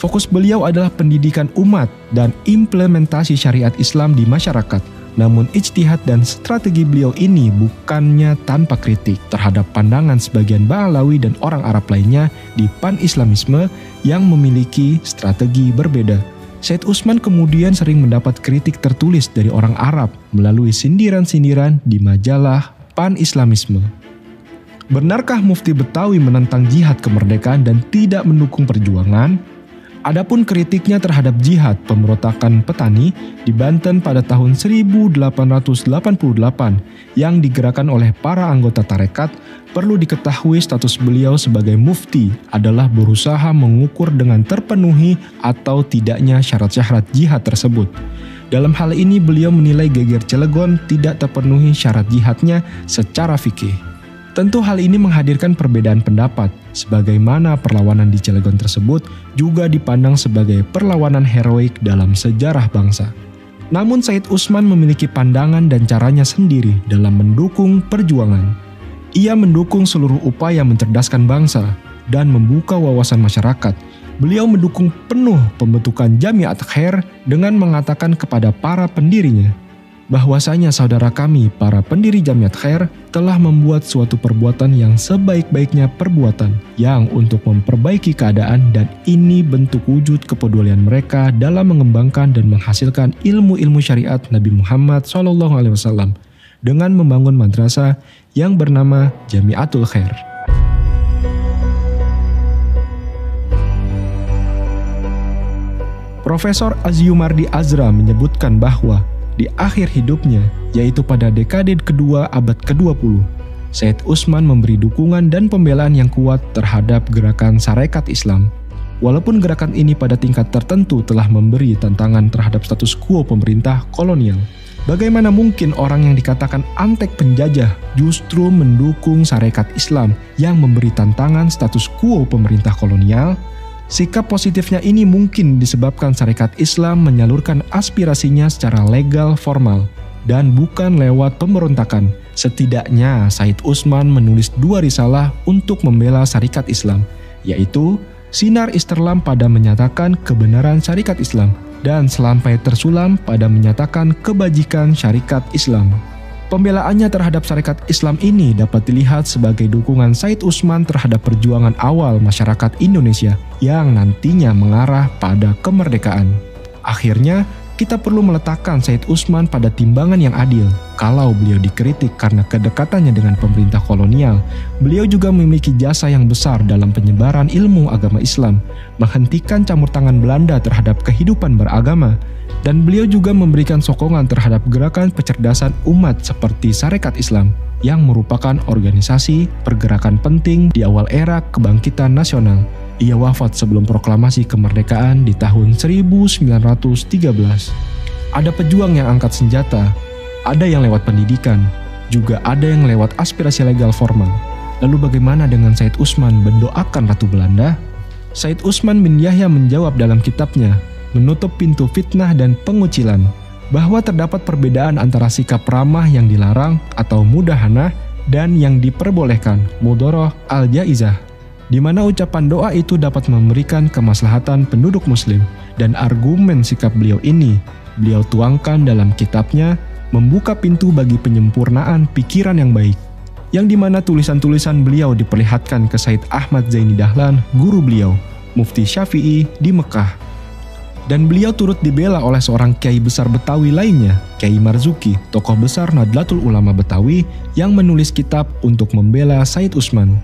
Fokus beliau adalah pendidikan umat dan implementasi syariat Islam di masyarakat. Namun ijtihad dan strategi beliau ini bukannya tanpa kritik terhadap pandangan sebagian Ba'alawi dan orang Arab lainnya di pan-Islamisme yang memiliki strategi berbeda. Said Usman kemudian sering mendapat kritik tertulis dari orang Arab melalui sindiran-sindiran di majalah pan-Islamisme. Benarkah Mufti Betawi menentang jihad kemerdekaan dan tidak mendukung perjuangan? Adapun kritiknya terhadap jihad pemberontakan petani di Banten pada tahun 1888 yang digerakkan oleh para anggota tarekat, perlu diketahui status beliau sebagai mufti adalah berusaha mengukur dengan terpenuhi atau tidaknya syarat-syarat jihad tersebut. Dalam hal ini beliau menilai geger Cilegon tidak terpenuhi syarat jihadnya secara fikih. Tentu hal ini menghadirkan perbedaan pendapat, sebagaimana perlawanan di Cilegon tersebut juga dipandang sebagai perlawanan heroik dalam sejarah bangsa. Namun Said Usman memiliki pandangan dan caranya sendiri dalam mendukung perjuangan. Ia mendukung seluruh upaya mencerdaskan bangsa dan membuka wawasan masyarakat. Beliau mendukung penuh pembentukan Jamiat Khair dengan mengatakan kepada para pendirinya, bahwasanya saudara kami para pendiri Jamiat Khair telah membuat suatu perbuatan yang sebaik-baiknya perbuatan yang untuk memperbaiki keadaan, dan ini bentuk wujud kepedulian mereka dalam mengembangkan dan menghasilkan ilmu-ilmu syariat Nabi Muhammad SAW dengan membangun madrasah yang bernama Jamiatul Khair. Profesor Azyumardi Azra menyebutkan bahwa di akhir hidupnya, yaitu pada dekade kedua abad ke-20, Said Usman memberi dukungan dan pembelaan yang kuat terhadap gerakan Sarekat Islam. Walaupun gerakan ini pada tingkat tertentu telah memberi tantangan terhadap status quo pemerintah kolonial. Bagaimana mungkin orang yang dikatakan antek penjajah justru mendukung Sarekat Islam yang memberi tantangan status quo pemerintah kolonial? Sikap positifnya ini mungkin disebabkan Sarekat Islam menyalurkan aspirasinya secara legal formal dan bukan lewat pemberontakan. Setidaknya Said Usman menulis 2 risalah untuk membela Sarekat Islam, yaitu Sinar Isterlam pada menyatakan kebenaran Sarekat Islam dan Selampai Tersulam pada menyatakan kebajikan Syarikat Islam. Pembelaannya terhadap Sarekat Islam ini dapat dilihat sebagai dukungan Said Usman terhadap perjuangan awal masyarakat Indonesia yang nantinya mengarah pada kemerdekaan. Akhirnya, kita perlu meletakkan Said Usman pada timbangan yang adil. Kalau beliau dikritik karena kedekatannya dengan pemerintah kolonial, beliau juga memiliki jasa yang besar dalam penyebaran ilmu agama Islam, menghentikan campur tangan Belanda terhadap kehidupan beragama, dan beliau juga memberikan sokongan terhadap gerakan pencerdasan umat seperti Sarekat Islam yang merupakan organisasi pergerakan penting di awal era kebangkitan nasional. Ia wafat sebelum proklamasi kemerdekaan di tahun 1913. Ada pejuang yang angkat senjata, ada yang lewat pendidikan, juga ada yang lewat aspirasi legal formal. Lalu bagaimana dengan Said Usman mendoakan Ratu Belanda? Said Usman bin Yahya menjawab dalam kitabnya Menutup Pintu Fitnah dan Pengucilan bahwa terdapat perbedaan antara sikap ramah yang dilarang atau mudahanah dan yang diperbolehkan mudoroh al-jaizah, di mana ucapan doa itu dapat memberikan kemaslahatan penduduk muslim, dan argumen sikap beliau ini beliau tuangkan dalam kitabnya Membuka Pintu bagi Penyempurnaan Pikiran yang Baik, yang dimana tulisan-tulisan beliau diperlihatkan ke Said Ahmad Zaini Dahlan, guru beliau, Mufti Syafi'i di Mekah. Dan beliau turut dibela oleh seorang kiai besar Betawi lainnya, Kiai Marzuki, tokoh besar Nahdlatul Ulama Betawi yang menulis kitab untuk membela Said Usman.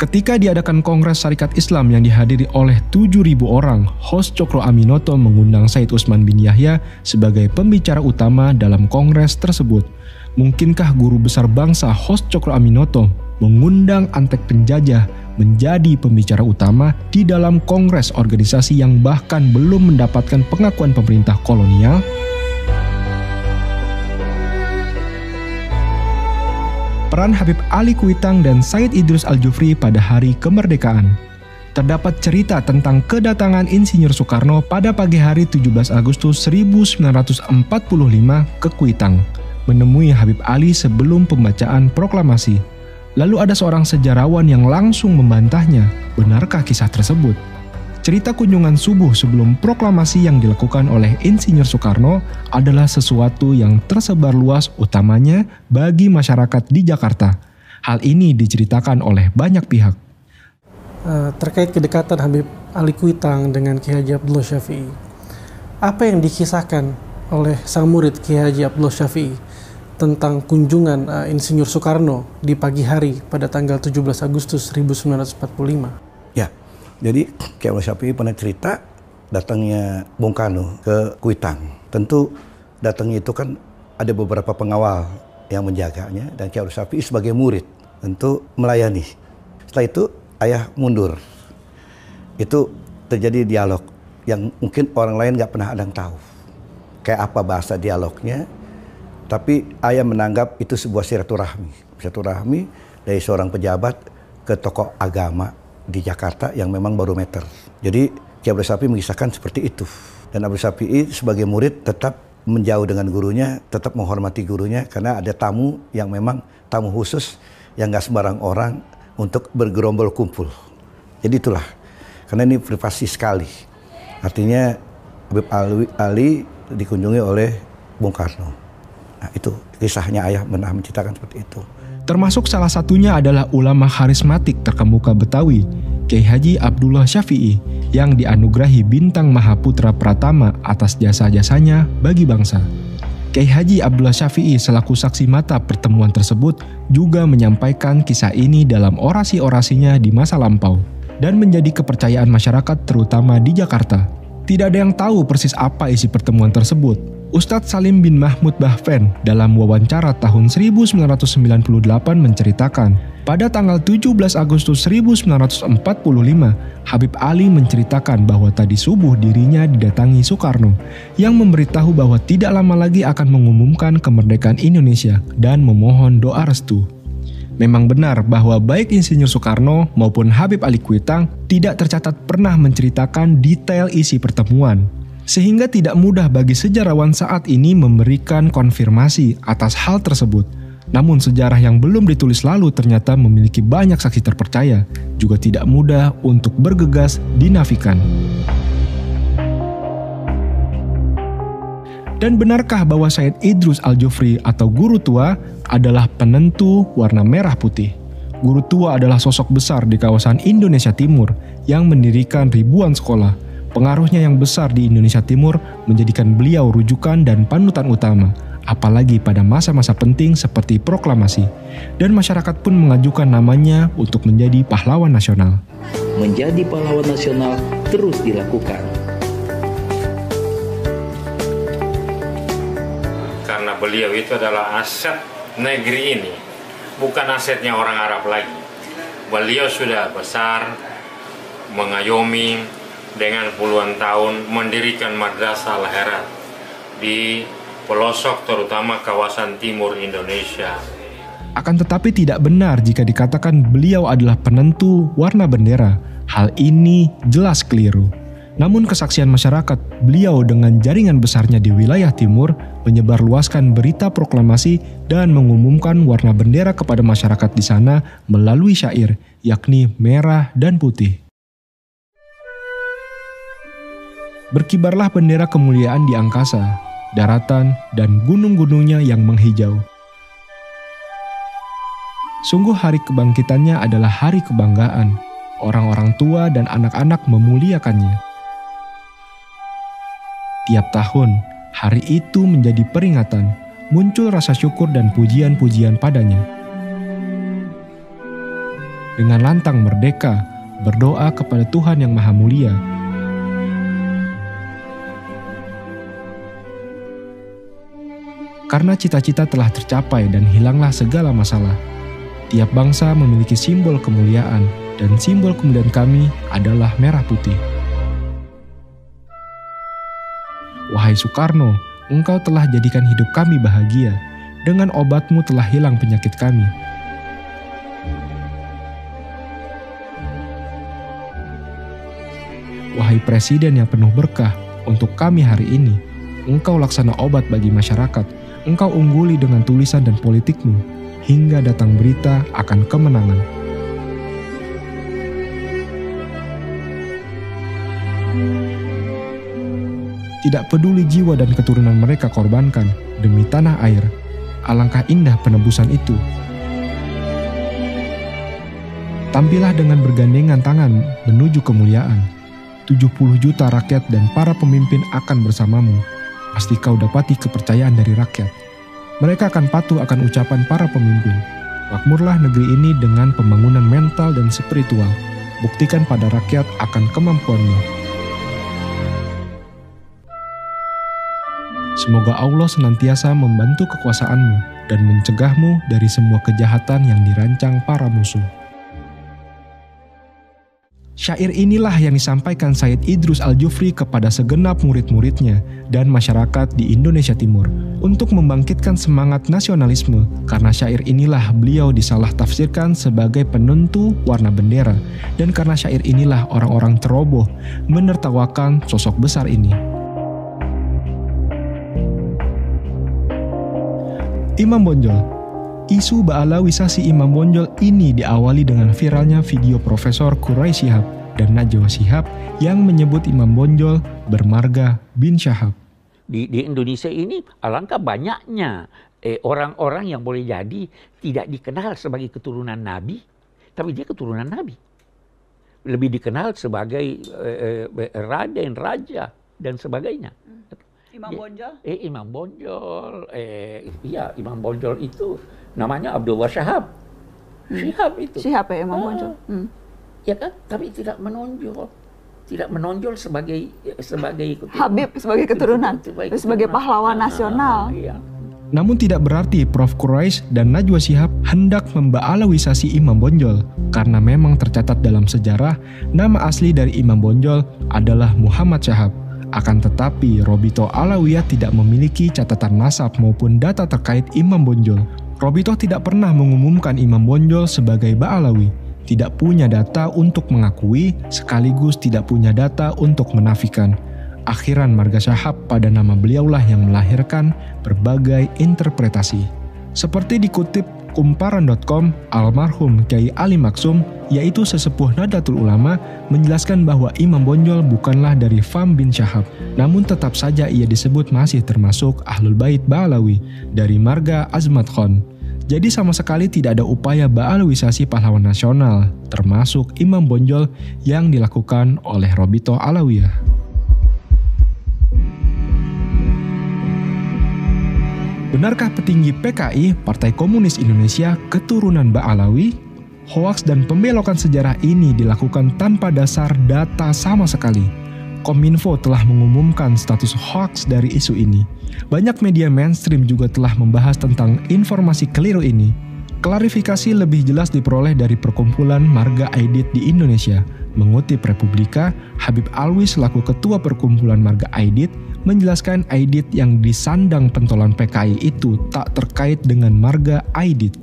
Ketika diadakan Kongres Sarekat Islam yang dihadiri oleh 7.000 orang, host Cokro Aminoto mengundang Said Usman bin Yahya sebagai pembicara utama dalam kongres tersebut. Mungkinkah guru besar bangsa host Cokro Aminoto mengundang antek penjajah menjadi pembicara utama di dalam kongres organisasi yang bahkan belum mendapatkan pengakuan pemerintah kolonial? Peran Habib Ali Kuitang dan Said Idrus Al-Jufri pada hari kemerdekaan. Terdapat cerita tentang kedatangan Insinyur Soekarno pada pagi hari 17 Agustus 1945 ke Kuitang, menemui Habib Ali sebelum pembacaan proklamasi. Lalu ada seorang sejarawan yang langsung membantahnya. Benarkah kisah tersebut? Cerita kunjungan subuh sebelum proklamasi yang dilakukan oleh Insinyur Soekarno adalah sesuatu yang tersebar luas, utamanya bagi masyarakat di Jakarta. Hal ini diceritakan oleh banyak pihak. Terkait kedekatan Habib Ali Kuitang dengan Kiai Haji Abdullah Syafi'i, apa yang dikisahkan oleh sang murid Kiai Haji Abdullah Syafi'i tentang kunjungan Insinyur Soekarno di pagi hari pada tanggal 17 Agustus 1945. Ya, jadi Kiai Abdullah Syafi'i pernah cerita datangnya Bung Karno ke Kuitang. Tentu datangnya itu kan ada beberapa pengawal yang menjaganya dan Ki Abdul Syafi'i sebagai murid tentu melayani. Setelah itu ayah mundur. Itu terjadi dialog yang mungkin orang lain nggak pernah ada yang tahu. Kayak apa bahasa dialognya. Tapi ayah menganggap itu sebuah silaturahmi dari seorang pejabat ke tokoh agama di Jakarta yang memang barometer. Jadi Ki Abdul Syafi'i mengisahkan seperti itu. Dan Abdul Syafi'i sebagai murid tetap menjauh dengan gurunya, tetap menghormati gurunya karena ada tamu yang memang tamu khusus yang nggak sembarang orang untuk bergerombol kumpul. Jadi itulah, karena ini privasi sekali. Artinya Habib Ali dikunjungi oleh Bung Karno. Nah itu kisahnya ayah pernah menceritakan seperti itu. Termasuk salah satunya adalah ulama karismatik terkemuka Betawi, Kiai Haji Abdullah Syafi'i, yang dianugerahi bintang Mahaputra Pratama atas jasa-jasanya bagi bangsa. Kiai Haji Abdullah Syafi'i selaku saksi mata pertemuan tersebut juga menyampaikan kisah ini dalam orasi-orasinya di masa lampau dan menjadi kepercayaan masyarakat terutama di Jakarta. Tidak ada yang tahu persis apa isi pertemuan tersebut. Ustadz Salim bin Mahmud Bahven dalam wawancara tahun 1998 menceritakan, pada tanggal 17 Agustus 1945, Habib Ali menceritakan bahwa tadi subuh dirinya didatangi Soekarno yang memberitahu bahwa tidak lama lagi akan mengumumkan kemerdekaan Indonesia dan memohon doa restu. Memang benar bahwa baik Insinyur Soekarno maupun Habib Ali Kuitang tidak tercatat pernah menceritakan detail isi pertemuan. Sehingga tidak mudah bagi sejarawan saat ini memberikan konfirmasi atas hal tersebut. Namun sejarah yang belum ditulis lalu ternyata memiliki banyak saksi terpercaya, juga tidak mudah untuk bergegas dinafikan. Dan benarkah bahwa Said Idrus Al-Jufri atau Guru Tua adalah penentu warna merah putih? Guru Tua adalah sosok besar di kawasan Indonesia Timur yang mendirikan ribuan sekolah. Pengaruhnya yang besar di Indonesia Timur menjadikan beliau rujukan dan panutan utama, apalagi pada masa-masa penting seperti proklamasi. Dan masyarakat pun mengajukan namanya untuk menjadi pahlawan nasional. Menjadi pahlawan nasional terus dilakukan. Karena beliau itu adalah aset negeri ini, bukan asetnya orang Arab lagi. Beliau sudah besar, mengayomi, dengan puluhan tahun mendirikan Madrasah Al-Herat di pelosok terutama kawasan timur Indonesia. Akan tetapi tidak benar jika dikatakan beliau adalah penentu warna bendera. Hal ini jelas keliru. Namun kesaksian masyarakat, beliau dengan jaringan besarnya di wilayah timur menyebarluaskan berita proklamasi dan mengumumkan warna bendera kepada masyarakat di sana melalui syair, yakni merah dan putih. Berkibarlah bendera kemuliaan di angkasa, daratan, dan gunung-gunungnya yang menghijau. Sungguh hari kebangkitannya adalah hari kebanggaan. Orang-orang tua dan anak-anak memuliakannya. Tiap tahun, hari itu menjadi peringatan, muncul rasa syukur dan pujian-pujian padanya. Dengan lantang merdeka, berdoa kepada Tuhan yang Maha Mulia, karena cita-cita telah tercapai dan hilanglah segala masalah. Tiap bangsa memiliki simbol kemuliaan, dan simbol kemuliaan kami adalah merah putih. Wahai Soekarno, engkau telah jadikan hidup kami bahagia. Dengan obatmu telah hilang penyakit kami. Wahai Presiden yang penuh berkah, untuk kami hari ini, engkau laksana obat bagi masyarakat. Engkau ungguli dengan tulisan dan politikmu, hingga datang berita akan kemenangan. Tidak peduli jiwa dan keturunan mereka korbankan demi tanah air, alangkah indah penebusan itu. Tampillah dengan bergandengan tangan menuju kemuliaan. 70 juta rakyat dan para pemimpin akan bersamamu. Pasti kau dapati kepercayaan dari rakyat. Mereka akan patuh akan ucapan para pemimpin. Makmurlah negeri ini dengan pembangunan mental dan spiritual. Buktikan pada rakyat akan kemampuanmu. Semoga Allah senantiasa membantu kekuasaanmu dan mencegahmu dari semua kejahatan yang dirancang para musuh. Syair inilah yang disampaikan Said Idrus Al-Jufri kepada segenap murid-muridnya dan masyarakat di Indonesia Timur untuk membangkitkan semangat nasionalisme, karena syair inilah beliau disalah tafsirkan sebagai penentu warna bendera, dan karena syair inilah orang-orang ceroboh menertawakan sosok besar ini. Imam Bonjol. Isu Ba'alawisasi Imam Bonjol ini diawali dengan viralnya video Profesor Quraish Shihab dan Najwa Shihab yang menyebut Imam Bonjol bermarga bin Syahab. Di Indonesia ini alangkah banyaknya orang-orang yang boleh jadi tidak dikenal sebagai keturunan Nabi, tapi dia keturunan Nabi. Lebih dikenal sebagai raden, raja, dan sebagainya. Imam Bonjol? Imam Bonjol. Iya, Imam Bonjol itu namanya Abdullah Syahab. Syihab itu. Syihab ya, Imam Bonjol. Ya kan? Tapi tidak menonjol. Tidak menonjol sebagai Habib, sebagai keturunan. Sebagai pahlawan nasional. Iya. Namun tidak berarti Prof. Quraish dan Najwa Shihab hendak memba'alawisasi Imam Bonjol, karena memang tercatat dalam sejarah nama asli dari Imam Bonjol adalah Muhammad Syahab. Akan tetapi, Robitoh Alawiyah tidak memiliki catatan nasab maupun data terkait Imam Bonjol. Robitoh tidak pernah mengumumkan Imam Bonjol sebagai Ba'alawi, tidak punya data untuk mengakui, sekaligus tidak punya data untuk menafikan. Akhiran marga Syahab pada nama beliaulah yang melahirkan berbagai interpretasi. Seperti dikutip kumparan.com, almarhum Kyai Ali Maksum, yaitu sesepuh Nahdlatul Ulama, menjelaskan bahwa Imam Bonjol bukanlah dari Fam bin Syahab, namun tetap saja ia disebut masih termasuk Ahlul Bait Ba'alawi dari marga Azmat Khan. Jadi sama sekali tidak ada upaya Ba'alawisasi pahlawan nasional, termasuk Imam Bonjol yang dilakukan oleh Robitoh Alawiyah. Benarkah petinggi PKI, Partai Komunis Indonesia, keturunan Ba'alawi? Hoaks dan pembelokan sejarah ini dilakukan tanpa dasar data sama sekali. Kominfo telah mengumumkan status hoaks dari isu ini. Banyak media mainstream juga telah membahas tentang informasi keliru ini. Klarifikasi lebih jelas diperoleh dari Perkumpulan Marga Aidit di Indonesia. Mengutip Republika, Habib Alwi selaku Ketua Perkumpulan Marga Aidit menjelaskan Aidit yang disandang pentolan PKI itu tak terkait dengan marga Aidit.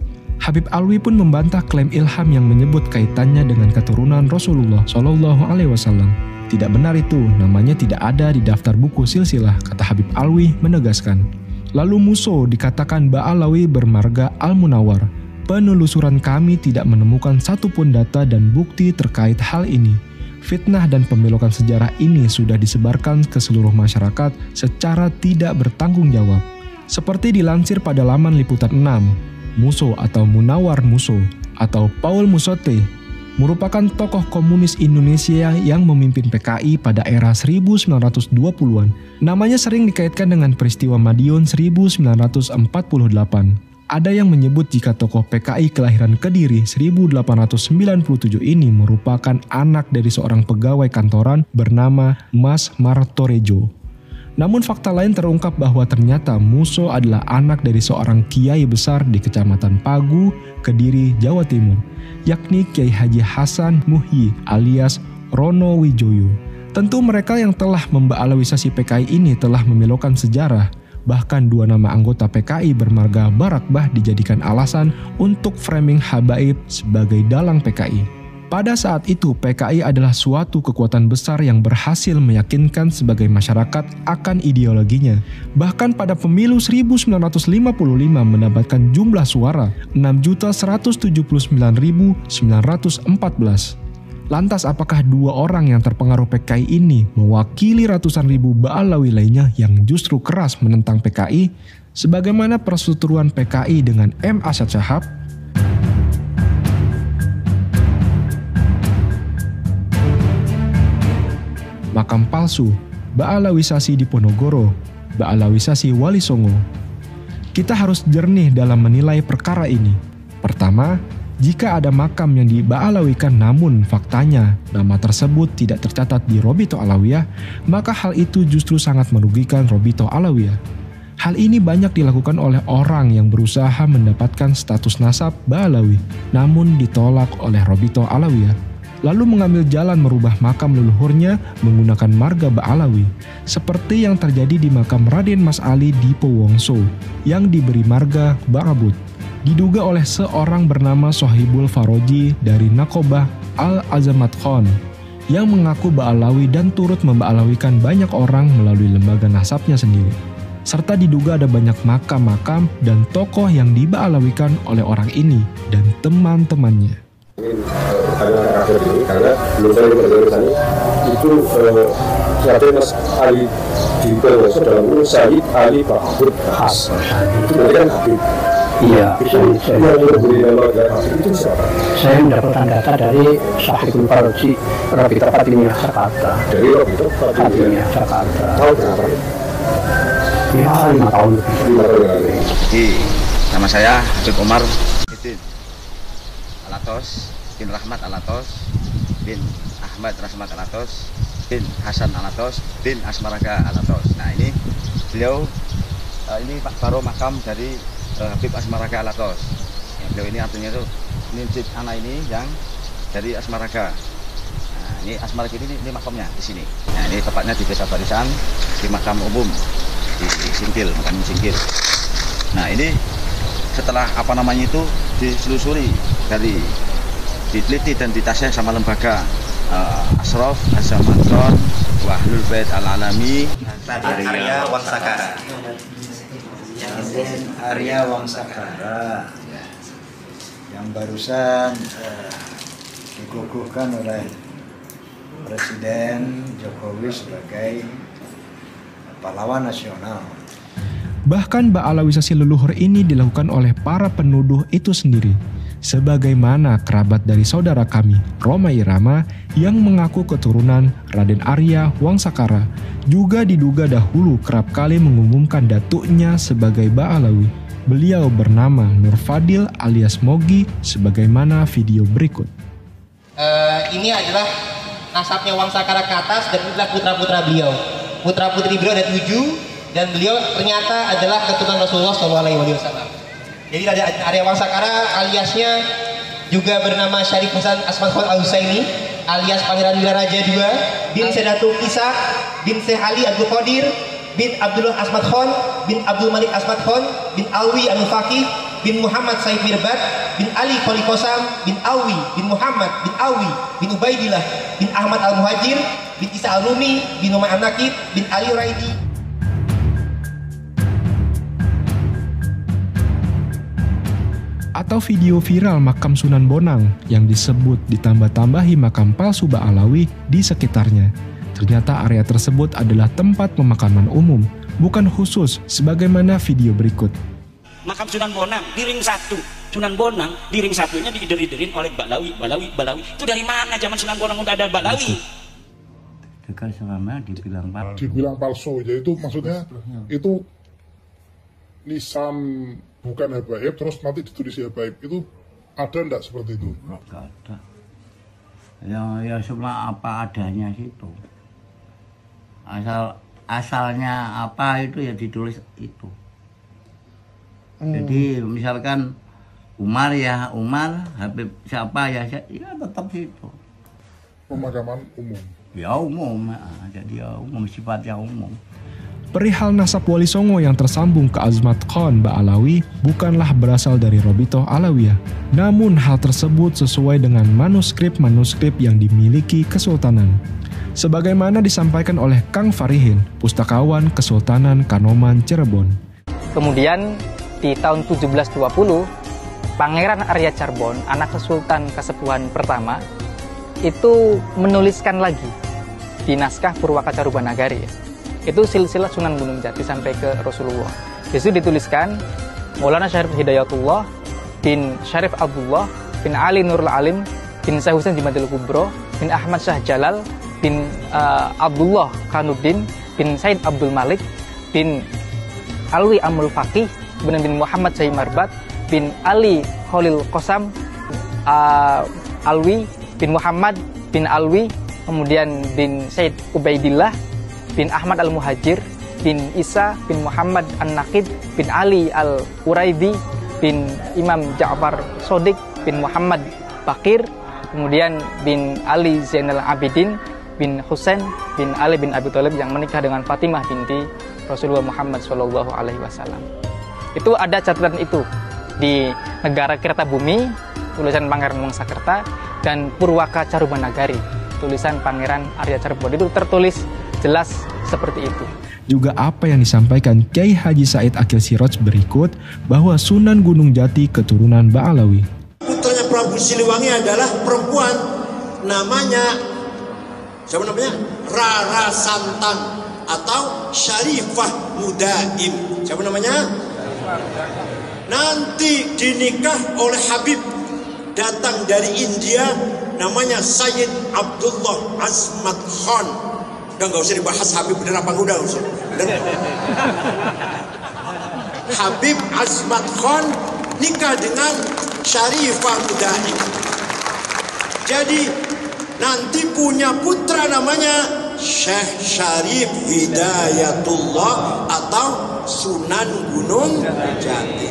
Habib Alwi pun membantah klaim Ilham yang menyebut kaitannya dengan keturunan Rasulullah SAW. Tidak benar itu, namanya tidak ada di daftar buku silsilah, kata Habib Alwi menegaskan. Lalu Muso dikatakan Ba'alawi bermarga Al-Munawar. Penelusuran kami tidak menemukan satupun data dan bukti terkait hal ini. Fitnah dan pembelokan sejarah ini sudah disebarkan ke seluruh masyarakat secara tidak bertanggung jawab. Seperti dilansir pada laman Liputan 6, Muso atau Munawar Muso atau Paul Musote merupakan tokoh komunis Indonesia yang memimpin PKI pada era 1920-an. Namanya sering dikaitkan dengan peristiwa Madiun 1948. Ada yang menyebut jika tokoh PKI kelahiran Kediri 1897 ini merupakan anak dari seorang pegawai kantoran bernama Mas Martorejo. Namun fakta lain terungkap bahwa ternyata Muso adalah anak dari seorang kiai besar di Kecamatan Pagu, Kediri, Jawa Timur, yakni Kiai Haji Hasan Muhyi alias Rono Wijoyo. Tentu mereka yang telah memba'alawisasi PKI ini telah membelokkan sejarah. Bahkan dua nama anggota PKI bermarga Barakbah dijadikan alasan untuk framing Habaib sebagai dalang PKI. Pada saat itu PKI adalah suatu kekuatan besar yang berhasil meyakinkan sebagai masyarakat akan ideologinya. Bahkan pada pemilu 1955 mendapatkan jumlah suara 6.179.914. Lantas apakah dua orang yang terpengaruh PKI ini mewakili ratusan ribu Ba'alawi lainnya yang justru keras menentang PKI? Sebagaimana perseteruan PKI dengan M. Asyad Syahab? Makam palsu, Ba'alawisasi di Ponorogo, Ba'alawisasi Wali Songo. Kita harus jernih dalam menilai perkara ini. Pertama, jika ada makam yang diba'alawikan namun faktanya nama tersebut tidak tercatat di Robitoh Alawiyah, maka hal itu justru sangat merugikan Robitoh Alawiyah. Hal ini banyak dilakukan oleh orang yang berusaha mendapatkan status nasab Ba'alawi, namun ditolak oleh Robito Alawiyah, lalu mengambil jalan merubah makam leluhurnya menggunakan marga Ba'alawi, seperti yang terjadi di makam Raden Mas Ali di Powongso yang diberi marga Ba'abud, diduga oleh seorang bernama Sohibul Faroji dari Nakobah Al-Azamat Khan yang mengaku Ba'alawi dan turut memba'alawikan banyak orang melalui lembaga nasabnya sendiri. Serta diduga ada banyak makam-makam dan tokoh yang diba'alawikan oleh orang ini dan teman-temannya. Pertanyaan terakhir ini, karena belum saya mendengar itu Raden Mas Ali di Powongso dalam Sayyid Ali Ba'abud Khas. Itu berarti kan Habib. Iya, itu yang memberi nama Habib itu siapa? Saya mendapatkan data dari Sohibul Faroji Robito Fatimiyah Jakarta. Dari Robito Fatimiyah Jakarta. Tahu berapa? Ya, 5 tahun lebih. Jadi, nama saya Habib Umar Alatos bin Rahmat Alatos bin Ahmad Rahmat Alatos bin Hasan Alatos bin Asmaraga Alatos. Nah, ini beliau ini baru makam dari Habib Asmaraga Alatos. Yang beliau ini artinya itu nincit anak ini yang dari Asmaraga. Nah, ini Asmaraga ini makamnya di sini. Nah, ini tepatnya di Desa Barisan di makam umum di Singkil, makam Singkil. Nah, ini setelah itu diselusuri dari diteliti dan ditasih sama lembaga Ashraf Az-Zaman Khan wa Ahlul Bait Al-Alami Arya Wangsakara. Arya Wangsakara yang barusan dikukuhkan oleh Presiden Jokowi sebagai pahlawan nasional. Bahkan ba'alawisasi leluhur ini dilakukan oleh para penuduh itu sendiri, sebagaimana kerabat dari saudara kami, Roma Irama, yang mengaku keturunan Raden Arya Wangsakara, juga diduga dahulu kerap kali mengumumkan datuknya sebagai Ba'alawi. Beliau bernama Nur Fadil alias Mogi, sebagaimana video berikut. Ini adalah nasabnya Wangsakara ke atas dan inilah putra-putra beliau. Putra-putri beliau ada 7. Dan beliau ternyata adalah keturunan Rasulullah SAW. Jadi ada Arya Wangsakara aliasnya juga bernama Syarif Hasan Asmat Khan Al-Husaini alias Pangeran Wiraraja II bin Sedatul Isa bin Syekh Ali Abdul Qadir bin Abdullah Asmat Khan bin Abdul Malik Asmat Khan bin Alwi Al-Faqih bin Muhammad Said Mirbat bin Ali Kholi Kosam bin Alwi bin Muhammad bin Alwi bin Ubaidillah bin Ahmad Al-Muhajir bin Isa Al-Rumi bin Umar Al-Nakib bin Ali Uraidi. Atau video viral makam Sunan Bonang yang disebut ditambah-tambahi makam palsu Ba'alawi di sekitarnya. Ternyata area tersebut adalah tempat pemakaman umum, bukan khusus sebagaimana video berikut. Makam Sunan Bonang di ring 1. Sunan Bonang di ring 1-nya dideri-derin oleh Ba'alawi. Itu dari mana zaman Sunan Bonang udah ada Ba'alawi? Dekat selama dibilang palsu. Jadi itu maksudnya itu lisan bukan habaib, terus nanti ditulis habaib. Itu ada enggak seperti itu? Enggak ada. Ya semua apa adanya situ. Asalnya apa itu ya ditulis itu. Jadi misalkan Umar ya Umar, Habib siapa ya tetap situ. Pemakaman umum. Ya umum, jadi ya umum, sifatnya umum. Perihal nasab Wali Songo yang tersambung ke Azmat Khan Ba'alawi bukanlah berasal dari Robito Alawiyah. Namun hal tersebut sesuai dengan manuskrip-manuskrip yang dimiliki Kesultanan. Sebagaimana disampaikan oleh Kang Farihin, pustakawan Kesultanan Kanoman Cirebon. Kemudian di tahun 1720, Pangeran Arya Charbon, anak Sultan Kasepuhan pertama, itu menuliskan lagi di naskah Purwakaca Rubanagari. Itu silsilah Sunan Gunung Jati sampai ke Rasulullah. Di situ dituliskan Maulana Syarif Hidayatullah bin Syarif Abdullah bin Ali Nurul Alim bin Syekh Husain Jimadil Kubro bin Ahmad Syah Jalal bin Abdullah Kanuddin bin Said Abdul Malik bin Alwi Amul Faqih bin Muhammad Syahid Marbat bin Ali Khalil Qasam Alwi bin Muhammad bin Alwi, kemudian bin Said Ubaidillah bin Ahmad Al-Muhajir bin Isa bin Muhammad An-Naqid bin Ali Al-Uraidi bin Imam Ja'far Shodiq bin Muhammad Bakir, kemudian bin Ali Zainal Abidin bin Husain bin Ali bin Abi Thalib yang menikah dengan Fatimah binti Rasulullah Muhammad SAW. Itu ada catatan itu di Negara Kertabumi, tulisan Pangeran Wangsakerta, dan Purwaka Carubanagari, tulisan Pangeran Arya Carbon. Itu tertulis jelas seperti itu. Juga apa yang disampaikan Kiai Haji Said Akil Siraj berikut, bahwa Sunan Gunung Jati keturunan Ba'alawi. Putranya Prabu Siliwangi adalah perempuan, namanya siapa namanya? Rara Santang atau Syarifah Mudaim. Siapa namanya? Nanti dinikah oleh Habib datang dari India, namanya Sayyid Abdullah Azmat Khan. Udah nggak usah dibahas Habib bener apa udah usah. Habib Azmat Khan nikah dengan Syarifah Mudaim. Jadi nanti punya putra namanya Syekh Syarif Hidayatullah atau Sunan Gunung Jati.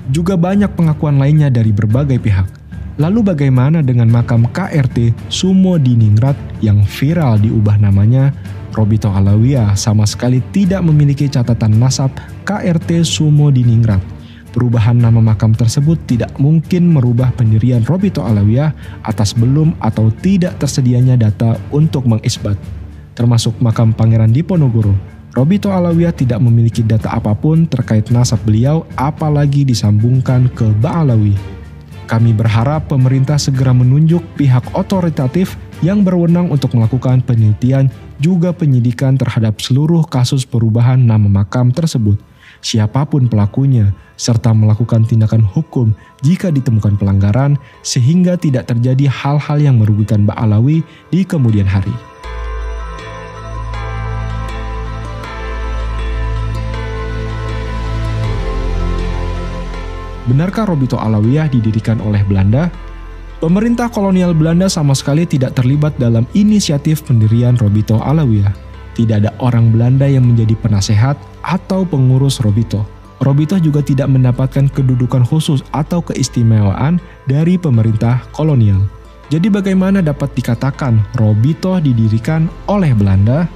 Juga banyak pengakuan lainnya dari berbagai pihak. Lalu bagaimana dengan makam KRT Sumo di Ningrat yang viral diubah namanya? Robito Alawiyah sama sekali tidak memiliki catatan nasab KRT Sumo di Ningrat. Perubahan nama makam tersebut tidak mungkin merubah pendirian Robito Alawiyah atas belum atau tidak tersedianya data untuk mengisbat. Termasuk makam Pangeran Diponegoro, Robito Alawiyah tidak memiliki data apapun terkait nasab beliau, apalagi disambungkan ke Ba'alawi. Kami berharap pemerintah segera menunjuk pihak otoritatif yang berwenang untuk melakukan penelitian juga penyidikan terhadap seluruh kasus perubahan nama makam tersebut, siapapun pelakunya, serta melakukan tindakan hukum jika ditemukan pelanggaran sehingga tidak terjadi hal-hal yang merugikan Ba'alawi di kemudian hari. Benarkah Robito Alawiyah didirikan oleh Belanda? Pemerintah kolonial Belanda sama sekali tidak terlibat dalam inisiatif pendirian Robito Alawiyah. Tidak ada orang Belanda yang menjadi penasehat atau pengurus Robito. Robito juga tidak mendapatkan kedudukan khusus atau keistimewaan dari pemerintah kolonial. Jadi bagaimana dapat dikatakan Robito didirikan oleh Belanda?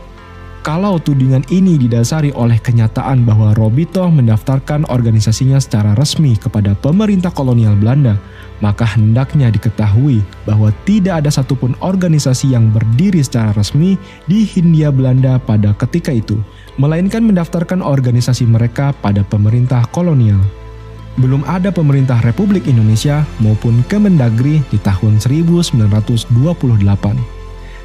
Kalau tudingan ini didasari oleh kenyataan bahwa Robito mendaftarkan organisasinya secara resmi kepada pemerintah kolonial Belanda, maka hendaknya diketahui bahwa tidak ada satupun organisasi yang berdiri secara resmi di Hindia Belanda pada ketika itu, melainkan mendaftarkan organisasi mereka pada pemerintah kolonial. Belum ada pemerintah Republik Indonesia maupun Kemendagri di tahun 1928.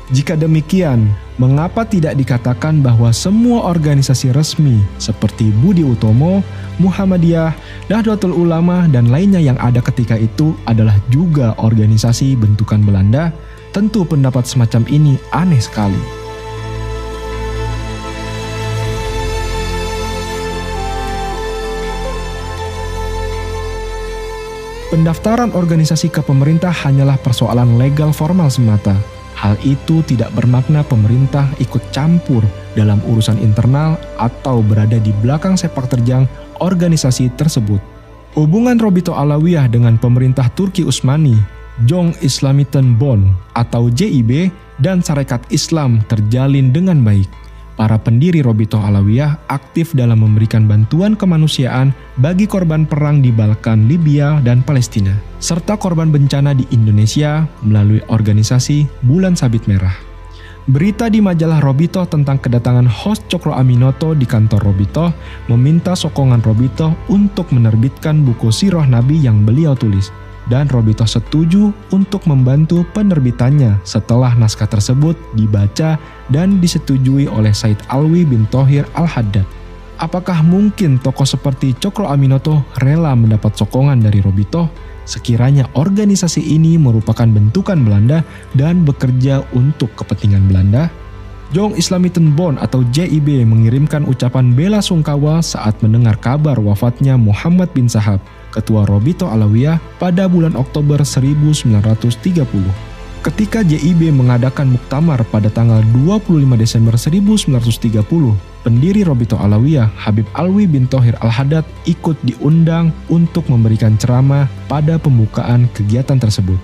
Jika demikian, mengapa tidak dikatakan bahwa semua organisasi resmi seperti Budi Utomo, Muhammadiyah, Nahdlatul Ulama, dan lainnya yang ada ketika itu adalah juga organisasi bentukan Belanda? Tentu pendapat semacam ini aneh sekali. Pendaftaran organisasi ke pemerintah hanyalah persoalan legal formal semata. Hal itu tidak bermakna pemerintah ikut campur dalam urusan internal atau berada di belakang sepak terjang organisasi tersebut. Hubungan Robito Alawiyah dengan pemerintah Turki Utsmani, Jong Islamiten Bond atau JIB, dan Sarekat Islam terjalin dengan baik. Para pendiri Robito Alawiyah aktif dalam memberikan bantuan kemanusiaan bagi korban perang di Balkan, Libya, dan Palestina, serta korban bencana di Indonesia melalui organisasi Bulan Sabit Merah. Berita di majalah Robito tentang kedatangan host Cokro Aminoto di kantor Robito meminta sokongan Robito untuk menerbitkan buku Sirah Nabi yang beliau tulis, dan Robito setuju untuk membantu penerbitannya setelah naskah tersebut dibaca dan disetujui oleh Said Alwi bin Thohir Al-Haddad. Apakah mungkin tokoh seperti Cokro Aminoto rela mendapat sokongan dari Robito sekiranya organisasi ini merupakan bentukan Belanda dan bekerja untuk kepentingan Belanda? Jong Islamiten Bond atau JIB mengirimkan ucapan bela sungkawa saat mendengar kabar wafatnya Muhammad bin Sahab, ketua Robito Alawiyah, pada bulan Oktober 1930. Ketika JIB mengadakan muktamar pada tanggal 25 Desember 1930, pendiri Robito Alawiyah Habib Alwi bin Thohir Al-Haddad ikut diundang untuk memberikan ceramah pada pembukaan kegiatan tersebut.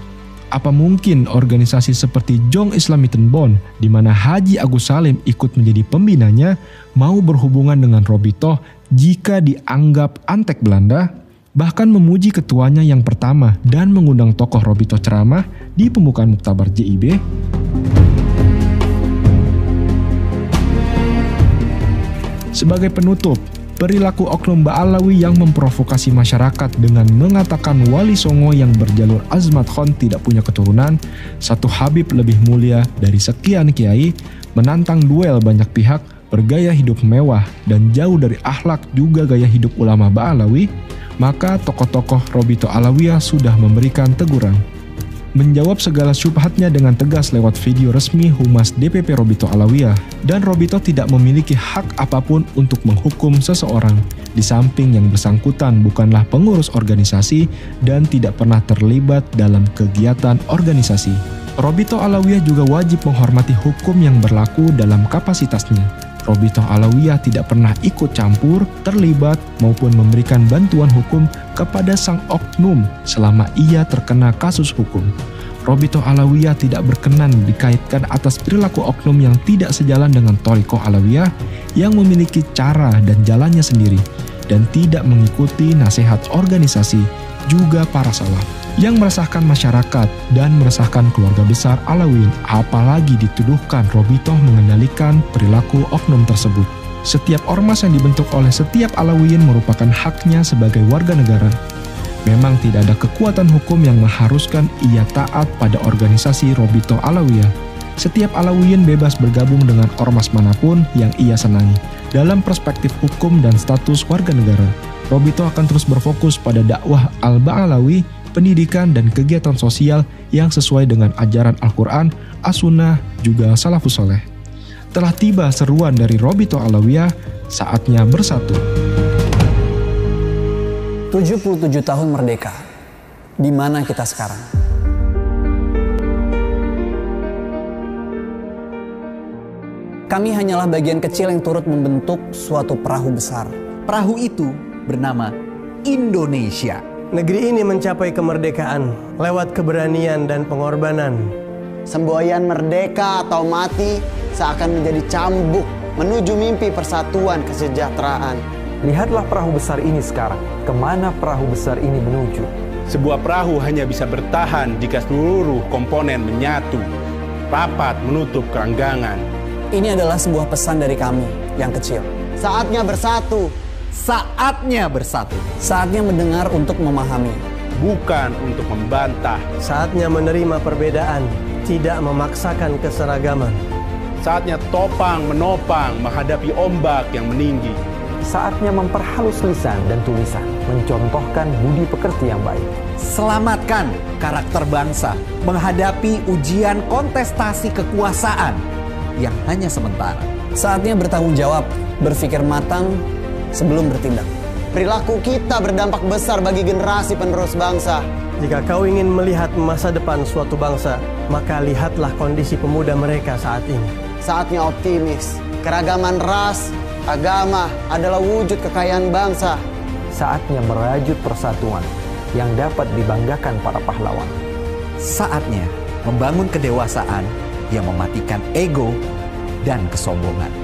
Apa mungkin organisasi seperti Jong Islamiten Bond, di mana Haji Agus Salim ikut menjadi pembinanya, mau berhubungan dengan Robito jika dianggap antek Belanda, bahkan memuji ketuanya yang pertama dan mengundang tokoh Robito ceramah di pembukaan Muktabar JIB? Sebagai penutup, perilaku oknum Ba'alawi yang memprovokasi masyarakat dengan mengatakan Wali Songo yang berjalur Azmat Khan tidak punya keturunan, satu Habib lebih mulia dari sekian kiai, menantang duel banyak pihak, bergaya hidup mewah, dan jauh dari akhlak juga gaya hidup ulama Ba'alawi, maka tokoh-tokoh Robito Alawiyah sudah memberikan teguran. Menjawab segala syubhatnya dengan tegas lewat video resmi Humas DPP Robito Alawiyah, dan Robito tidak memiliki hak apapun untuk menghukum seseorang, di samping yang bersangkutan bukanlah pengurus organisasi dan tidak pernah terlibat dalam kegiatan organisasi. Robito Alawiyah juga wajib menghormati hukum yang berlaku dalam kapasitasnya. Robito Alawiyah tidak pernah ikut campur, terlibat, maupun memberikan bantuan hukum kepada sang oknum selama ia terkena kasus hukum. Robito Alawiyah tidak berkenan dikaitkan atas perilaku oknum yang tidak sejalan dengan Thariqah Alawiyah yang memiliki cara dan jalannya sendiri dan tidak mengikuti nasihat organisasi juga para salaf yang meresahkan masyarakat dan meresahkan keluarga besar Alawiyin, apalagi dituduhkan Robito mengendalikan perilaku oknum tersebut. Setiap ormas yang dibentuk oleh setiap Alawiyin merupakan haknya sebagai warga negara. Memang tidak ada kekuatan hukum yang mengharuskan ia taat pada organisasi Robito Alawiyah. Setiap Alawiyin bebas bergabung dengan ormas manapun yang ia senangi. Dalam perspektif hukum dan status warga negara, Robito akan terus berfokus pada dakwah Al-Ba'alawi, pendidikan dan kegiatan sosial yang sesuai dengan ajaran Al-Quran, As-Sunnah, juga Salafus Saleh. Telah tiba seruan dari Robito Alawiyah, saatnya bersatu. 77 tahun merdeka. Di mana kita sekarang? Kami hanyalah bagian kecil yang turut membentuk suatu perahu besar. Perahu itu bernama Indonesia. Negeri ini mencapai kemerdekaan lewat keberanian dan pengorbanan. Semboyan merdeka atau mati seakan menjadi cambuk menuju mimpi persatuan kesejahteraan. Lihatlah perahu besar ini sekarang. Kemana perahu besar ini menuju? Sebuah perahu hanya bisa bertahan jika seluruh komponen menyatu, rapat menutup keranggangan. Ini adalah sebuah pesan dari kami yang kecil. Saatnya bersatu. Saatnya bersatu. Saatnya mendengar untuk memahami, bukan untuk membantah. Saatnya menerima perbedaan, tidak memaksakan keseragaman. Saatnya topang menopang menghadapi ombak yang meninggi. Saatnya memperhalus lisan dan tulisan, mencontohkan budi pekerti yang baik. Selamatkan karakter bangsa menghadapi ujian kontestasi kekuasaan yang hanya sementara. Saatnya bertanggung jawab, berpikir matang sebelum bertindak. Perilaku kita berdampak besar bagi generasi penerus bangsa. Jika kau ingin melihat masa depan suatu bangsa, maka lihatlah kondisi pemuda mereka saat ini. Saatnya optimis. Keragaman ras, agama adalah wujud kekayaan bangsa. Saatnya merajut persatuan yang dapat dibanggakan para pahlawan. Saatnya membangun kedewasaan yang mematikan ego dan kesombongan.